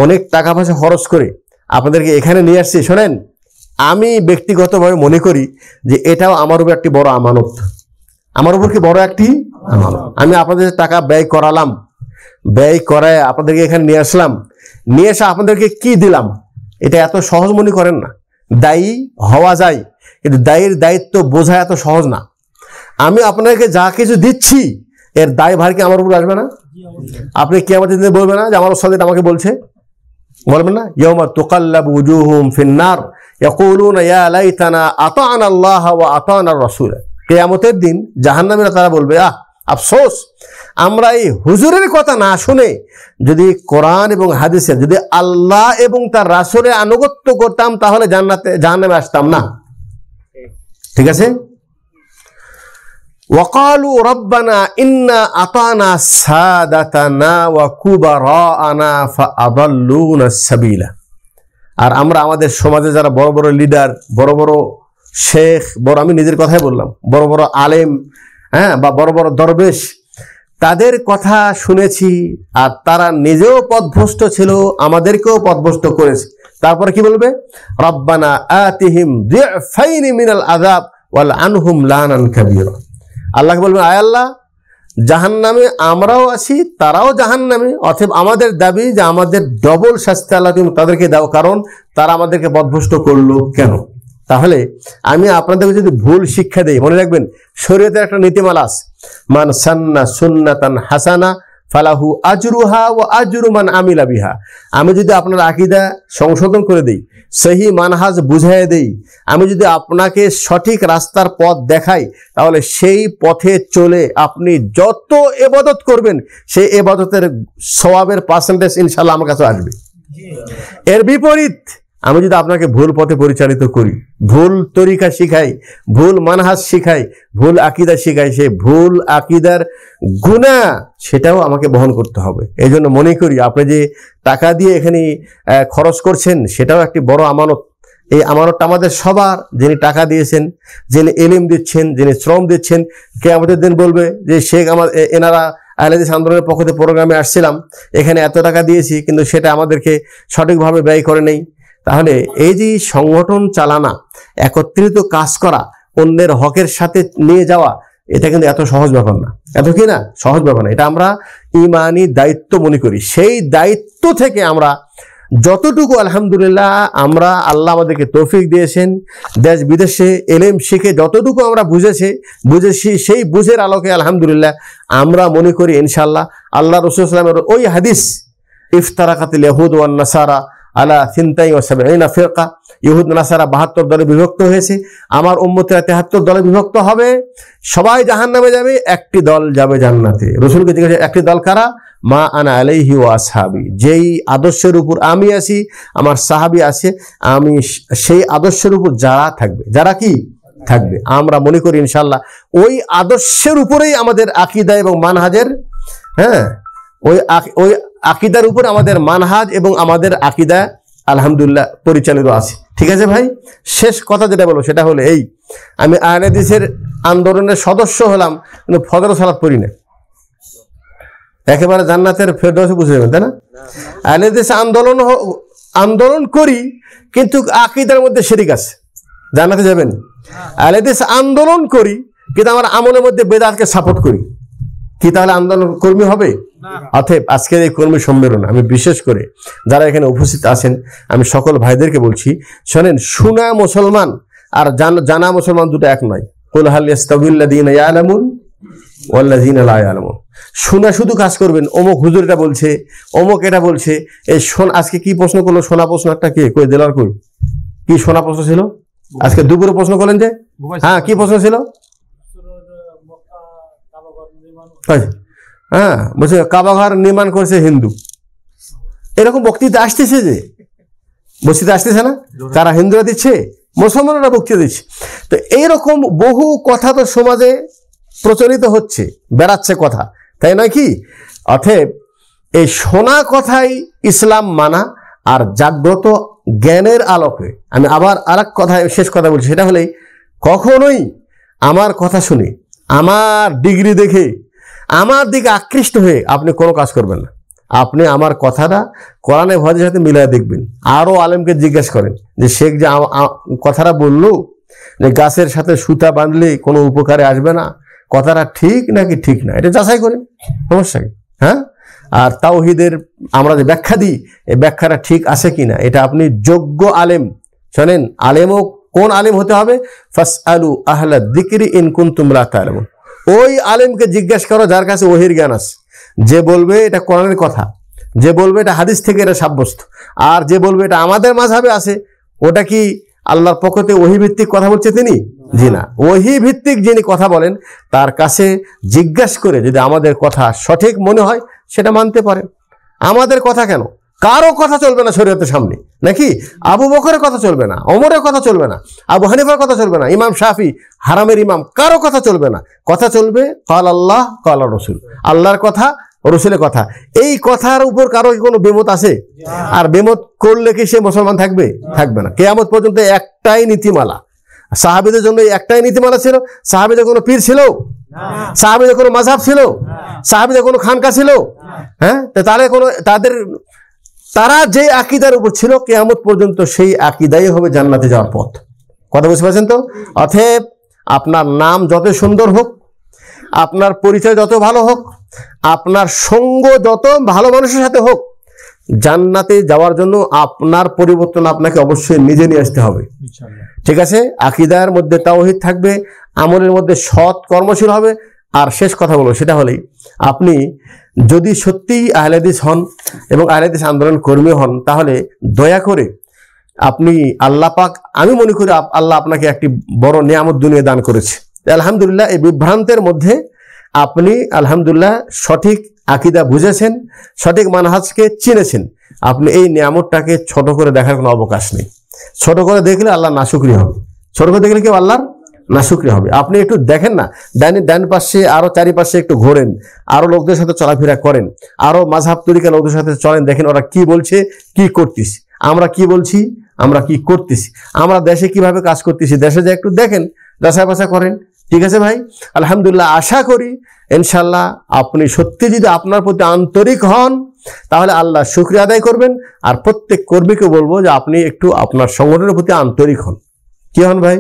অনেক টাকা পয়সা খরচ করে আপনাদেরকে এখানে নিয়ে আসছি, শোনেন আমি ব্যক্তিগতভাবে মনে করি যে এটাও আমার উপর একটি বড় আমানত, আমার উপর কি বড় একটি আমানত। আমি আপনাদের টাকা ব্যয় করালাম, ব্যয় করায় আপনাদেরকে এখানে নিয়ে আসলাম, নিয়ে এসে আপনাদেরকে কি দিলাম, এটা এত সহজ মনে করেন না। দায়ী হওয়া যায়, কিন্তু দায়ীর দায়িত্ব বোঝা এত সহজ না। আমি আপনাদেরকে যা কিছু দিচ্ছি এর দায় ভার কি আমার উপর আসবে না? আপনি কি আমাদের দিনে বলবে না যে আমার ওস্তাদ আমাকে বলছে? বলবেন না, ইয়াউমা তুকাল্লাবু উজুহুম ফিন্নার ইয়াকুলুনা ইয়া লাইতানা আতা'না আল্লাহ ওয়া আতা'না আর-রাসূল। কিয়ামতের দিন জাহান্নামীরা তারা বলবে, আফসোস, আমরা এই হুজুরের কথা না শুনে যদি কোরআন এবং হাদিসের, যদি আল্লাহ এবং তার রাসূলের আনুগত্য করতাম তাহলে জাহান্নামে আসতাম না। ঠিক আছে। ওয়াকালু রব্বানা ইন্না আতানা সাদাতানা ওয়া কুবারানা ফাআদাল্লুনা সাবিলা। আর আমরা আমাদের সমাজে যারা বড় বড় লিডার, বড় বড় শেখ, আমি নিজের কথাই বললাম, বড় বড় আলেম, বা বড় বড় দরবেশ, তাদের কথা শুনেছি আর তারা নিজেও পথভ্রষ্ট ছিল, আমাদেরকেও পথভ্রষ্ট করেছে। তারপরে কি বলবে? রব্বানা আতিহিম দি'ফাইনি মিনাল আযাব ওয়াল আনহুম লানান কাবীরা। আল্লাহকে বলবেন, আয় আল্লাহ, জাহান্নামে আমরাও আছি, তারাও জাহান্নামে, অতএব আমাদের দাবি যে আমাদের ডবল শাস্তি আল্লাহ তুমি তাদেরকে দাও, কারণ তারা আমাদেরকে পথভ্রষ্ট করলো কেন। তাহলে আমি আপনাদেরকে যদি ভুল শিক্ষা দেই, মনে রাখবেন শরীয়তের একটা নীতিমালা আছে, মান সান্না সুন্নাতান হাসানা ফালাহু আজরুহা ওয়া আজরু মান আমিলা বিহা। আমি যদি আপনার আকীদা সংশোধন করে দেই, সহি মানহাজ বুঝাইয়ে দেই, আমি যদি আপনাকে সঠিক রাস্তার পথ দেখাই, তাহলে সেই পথে চলে আপনি যত ইবাদত করবেন সেই ইবাদতের সওয়াবের পার্সেন্টেজ ইনশাআল্লাহ আমার কাছে আসবে। এর বিপরীত আমি যদি আপনাকে ভুল পথে পরিচালিত করি, ভুল তরিকা শিখাই, ভুল মানহাজ শিখাই, ভুল আকীদা শিখাই, সেই ভুল আকীদার গুনাহ সেটাও আমাকে বহন করতে হবে। এই জন্য মনে করি আপনি যে টাকা দিয়ে এখানে খরচ করছেন সেটাও একটি বড় আমানত। এই আমানতটা আমাদের সবার, যিনি টাকা দিয়েছেন, যিনি ইলম দিচ্ছেন, যিনি শ্রম দিচ্ছেন, কিয়ামতের দিন বলবে যে শেখ এনারা আহলে হাদিস আন্দোলনের পক্ষ থেকে প্রোগ্রামে আসছিলাম, এখানে এত টাকা দিয়েছি, কিন্তু সেটা আমাদেরকে সঠিকভাবে ব্যয় করে নেই। তাহলে এই যে সংগঠন চালানা, একত্রিত কাজ করা, অন্যের হকের সাথে নিয়ে যাওয়া, এটা কিন্তু এত সহজ ব্যাপার না, এত কি না সহজ ব্যাপার না। এটা আমরা ইমানি দায়িত্ব মনে করি। সেই দায়িত্ব থেকে আমরা যতটুকু আলহামদুলিল্লাহ আমরা আল্লাহ আমাদেরকে তৌফিক দিয়েছেন, দেশ বিদেশে এলেম শিখে যতটুকু আমরা বুঝেছি সেই বুঝের আলোকে আলহামদুলিল্লাহ আমরা মনে করি ইনশাআল্লাহ আল্লাহ রাসূল সাল্লাল্লাহু আলাইহি ওয়াসাল্লামের ওই হাদিস, ইফতারাকাতিল ইয়াহুদ ওয়ান নাসারা আলা 72 ফিরকা, ইহুদ নাসারা 72 দলে বিভক্ত হয়েছে, আমার উম্মতেরা 73 দলে বিভক্ত হবে, সবাই জাহান্নামে যাবে, একটি দল যাবে জান্নাতে। রাসূলকে জিজ্ঞাসা, একটি দল কারা? মা আনা আলাইহি ওয়া আসহাবি, যেই আদর্শের উপর আমি আছি, আমার সাহাবী আছে, আমি সেই আদর্শের উপর যারা থাকবে, যারা কি থাকবে, আমরা মনে করি ইনশাআল্লাহ ওই আদর্শের উপরেই আমাদের আকীদা এবং মানহাজের, ওই আকীদার উপর আমাদের মানহাজ এবং আমাদের আকীদা আলহামদুলিল্লাহ পরিচালিত আছে। ঠিক আছে ভাই, শেষ কথা যেটা বলবো সেটা হলো এই, আমি আহলে হাদিসের আন্দোলনের সদস্য হলাম, কিন্তু ফজর সালাত পড়ি না, একেবারে জান্নাতের ফেরদাউসে বুঝে যাবেন, তাই না? আহলে হাদিস আন্দোলন করি, কিন্তু আকীদার মধ্যে শিরক আছে, জান্নাতে যাবেন। আহলে হাদিস আন্দোলন করি, কিন্তু আমার আমলের মধ্যে বেদাতকে সাপোর্ট করি, কি তাহলে আন্দোলন কর্মী হবে? অতএব আজকের এই কর্মী সম্মেলন আমি বিশেষ করে যারা এখানে উপস্থিত আছেন, আমি সকল ভাইদেরকে বলছি, শোনেন, শোনা মুসলমান আর জানা মুসলমান দুটো এক নয়। কুল হাল ইয়াস্তাবিল্লাযীনা ইয়ালামুন ওয়াল্লাযীনা লা ইয়ালামুন। শোনা শুধু কাজ করবেন, অমুক হুজুর এটা বলছে, অমুক এটা বলছে, এই আজকে কি প্রশ্ন করলো? শোনা প্রশ্ন একটা কে কই দিলার কই কি শোনা প্রশ্ন ছিল? আজকে দুপুরে প্রশ্ন করলেন যে, হ্যাঁ কি প্রশ্ন ছিল? হ্যাঁ বলছে কাবাঘর নির্মাণ করেছে হিন্দু, এরকম বক্তৃতা আসতেছে, যে বক্তৃতা আসতেছে না, কারা? হিন্দুরা দিচ্ছে, মুসলমানরা বক্তৃতা দিচ্ছে। তো এইরকম বহু কথা তো সমাজে প্রচলিত হচ্ছে, বেড়াচ্ছে কথা, তাই নয় কি? অতএব এই শোনা কথাই ইসলাম মানা, আর জাগ্রত জ্ঞানের আলোকে আমি আবার আরেক কথা, শেষ কথা বলছি, সেটা হলেই কখনোই আমার কথা শুনে, আমার ডিগ্রি দেখে, আমার দিকে আকৃষ্ট হয়ে আপনি কোনো কাজ করবেন না। আপনি আমার কথাটা কোরআনে হাদিসের সাথে মিলাই দেখবেন, আরো আলেমকে জিজ্ঞেস করেন যে শেখ যে কথাটা বললো যে গাছের সাথে সুতা বাঁধলে কোনো উপকারে আসবে না, কথাটা ঠিক নাকি ঠিক না, এটা যাচাই করেন, সমস্যা কি? হ্যাঁ, আর তাওহীদের আমরা যে ব্যাখ্যা দিই, এই ব্যাখ্যাটা ঠিক আছে কিনা, এটা আপনি যোগ্য আলেম, শোনেন, আলেমও কোন আলেম হতে হবে? ফাসআলু আহলা যিকরি ইন কুনতুম লা তা'লামুন। ওই আলেমকে জিজ্ঞাসা করো যার কাছে ওহীর জ্ঞান আছে, যে বলবে এটা কোরআনের কথা, যে বলবে এটা হাদিস থেকে এটা সাব্যস্ত, আর যে বলবে এটা আমাদের মাযহাবে আছে, ওটা কি আল্লাহর পক্ষ থেকে ওহী ভিত্তিক কথা বলছে তিনি? জি না। ওহী ভিত্তিক যিনি কথা বলেন তার কাছে জিজ্ঞাসা করে যদি আমাদের কথা সঠিক মনে হয় সেটা মানতে পারেন। আমাদের কথা কেন, কারো কথা চলবে না শরীয়তের সামনে, নাকি আবু বকরের কথা চলবে না, ওমরের কথা চলবে না, আবু হানিফার কথা চলবে না, ইমাম শাফি হারামের ইমাম, কারো কথা চলবে না। কথা চলবে কাল আল্লাহ কাল রসুল, আল্লাহর কথা রসুলের কথা। এই কথার উপর কারো কোনো বেমত আছে? আর বেমত করলে কি সে মুসলমান থাকবে? থাকবে না। কিয়ামত পর্যন্ত একটাই নীতিমালা, সাহাবীদের জন্য একটাই নীতিমালা ছিল। সাহাবীদের কোনো পীর ছিল? সাহাবীদের কোনো মাযহাব ছিল? সাহাবীদের কোনো খানকা ছিল? হ্যাঁ, তাহলে কোনো তারা যে আকীদার উপর ছিল কিয়ামত পর্যন্ত সেই আকীদাই হবে জান্নাতে যাওয়ার পথ। কথা বুঝতে পারছেন তো? অতএব আপনার নাম যত সুন্দর হোক, আপনার পরিচয় যত ভালো হোক, আপনার সঙ্গ যত ভালো মানুষের সাথে হোক, জান্নাতে যাওয়ার জন্য আপনার পরিবর্তন আপনাকে অবশ্যই নিজে নিয়ে আসতে হবে। ঠিক আছে? আকীদার মধ্যে তাওহীদ থাকবে, আমলের মধ্যে সৎ কর্মশীল হবে। আর শেষ কথা বলবো, সেটা হলেই আপনি যদি সত্যিই আহলে হাদিস হন এবং আহলে হাদিস আন্দোলন কর্মী হন, তাহলে দয়া করে আপনি আল্লাহ পাক, আমি মনে করি আল্লাহ আপনাকে একটি বড় নিয়ামত দুনিয়া দান করেছে। আলহামদুলিল্লাহ, এই বিভ্রান্তের মধ্যে আপনি আলহামদুলিল্লাহ সঠিক আকীদা বুঝেছেন, সঠিক মানহাজকে চিনেছেন। আপনি এই নিয়ামতটাকে ছোট করে দেখার কোনো অবকাশ নেই। ছোট করে দেখলে আল্লাহ নাশুকরি হবে, ছোট করে দেখলে কেউ আল্লাহর নাশুকরি হবে। আপনি একটু দেখেন না, ডান পাশে আরো চারিপাশে একটু ঘোরেন, আরো লোকদের সাথে চলাফেরা করেন, আরো মাযহাব তরিকা লোকদের সাথে চলেন, দেখেন ওরা কি বলছে, কি করতেছি, আমরা কি বলছি, আমরা কি করতেছি, আমরা দেশে কিভাবে কাজ করতেছি, দেশে যা একটু দেখেন, যাচাই বাছাই করেন। ঠিক আছে ভাই? আলহামদুলিল্লাহ, আশা করি ইনশাআল্লাহ আপনি সত্যি যদি আপনার প্রতি আন্তরিক হন তাহলে আল্লাহ শুকরিয়া আদায় করবেন। আর প্রত্যেক কর্মীকে বলবো যে আপনি একটু আপনার সংগঠনের প্রতি আন্তরিক হন। কি হন ভাই?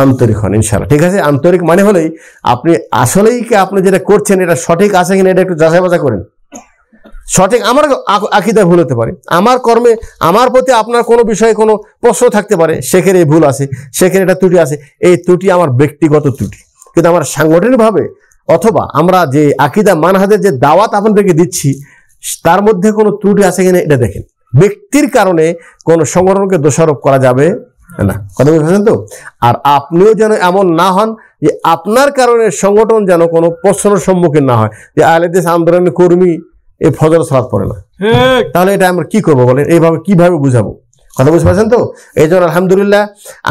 আন্তরিক হন ইনশাআল্লাহ। ঠিক আছে? আন্তরিক মানে হলেই আপনি আসলেই কি আপনি যেটা করছেন এটা সঠিক আছে কিনা এটা একটু যাচাই বাছাই করেন। সঠিক, আমার আকীদা ভুল হতে পারে, আমার কর্মে আমার প্রতি আপনার কোনো বিষয়ে কোনো প্রশ্ন থাকতে পারে, সেখানে এই ভুল আছে, সেখানে এটা ত্রুটি আছে। এই ত্রুটি আমার ব্যক্তিগত ত্রুটি, কিন্তু আমার সাংগঠনিকভাবে অথবা আমরা যে আকীদা মানহাজের যে দাওয়াত আপনাদেরকে দিচ্ছি তার মধ্যে কোনো ত্রুটি আছে কিনা এটা দেখেন। ব্যক্তির কারণে কোনো সংগঠনকে দোষারোপ করা যাবে না। কথা বুঝেছেন তো? আর আপনিও যেন এমন না হন যে আপনার কারণে সংগঠন যেন কোনো প্রশ্নের সম্মুখীন না হয় যে আহলে হাদিস আন্দোলনের কর্মী এই ফজর সালাত পড়ে না, তাহলে এটা আমরা কি করবো বলেন? এইভাবে কিভাবে বুঝাবো? কথা বুঝতে পারছেন তো? এই জন্য আলহামদুলিল্লাহ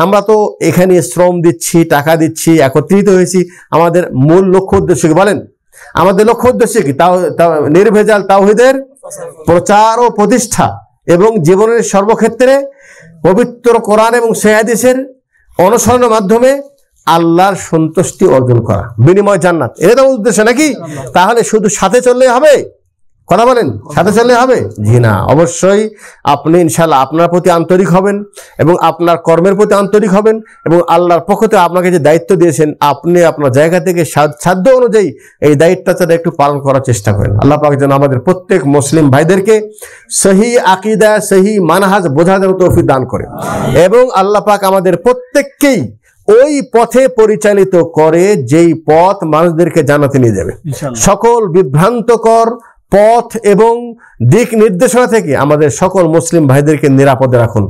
আমরা তো এখানে শ্রম দিচ্ছি, টাকা দিচ্ছি, একত্রিত হয়েছি। আমাদের মূল লক্ষ্য উদ্দেশ্য কি বলেন? আমাদের লক্ষ্য উদ্দেশ্য কি? নির্ভেজাল তাওহীদের প্রচার ও প্রতিষ্ঠা এবং জীবনের সর্বক্ষেত্রে পবিত্র কোরআন এবং সহিহ হাদিসের অনুসরণের মাধ্যমে আল্লাহর সন্তুষ্টি অর্জন করা, বিনিময় জান্নাত, এটা তো উদ্দেশ্য নাকি? তাহলে শুধু সাথে চললেই হবে? কথা বলেন, সাথে চললে হবে? জি না, অবশ্যই আপনি ইনশাআল্লাহ আপনার প্রতি আন্তরিক হবেন এবং আপনার কর্মের প্রতি আন্তরিক হবেন এবং আল্লাহর পক্ষ থেকে আপনাকে যে দায়িত্ব দিয়েছেন আপনি আপনার জায়গা থেকে সাধ্য অনুযায়ী এই দায়িত্বটা একটু পালন করার চেষ্টা করেন। আল্লাহ পাক যেন আমাদের প্রত্যেক মুসলিম ভাইদেরকে সহি আকীদা, সহি মানহাজ বোঝার জন্য তৌফিক দান করে এবং আল্লাহ পাক আমাদের প্রত্যেককেই ওই পথে পরিচালিত করে যেই পথ মানুষদেরকে জান্নাতে নিয়ে যাবে। সকল বিভ্রান্তকর পথ এবং দিক নির্দেশনা থেকে আমাদের সকল মুসলিম ভাইদেরকে নিরাপদে রাখুন।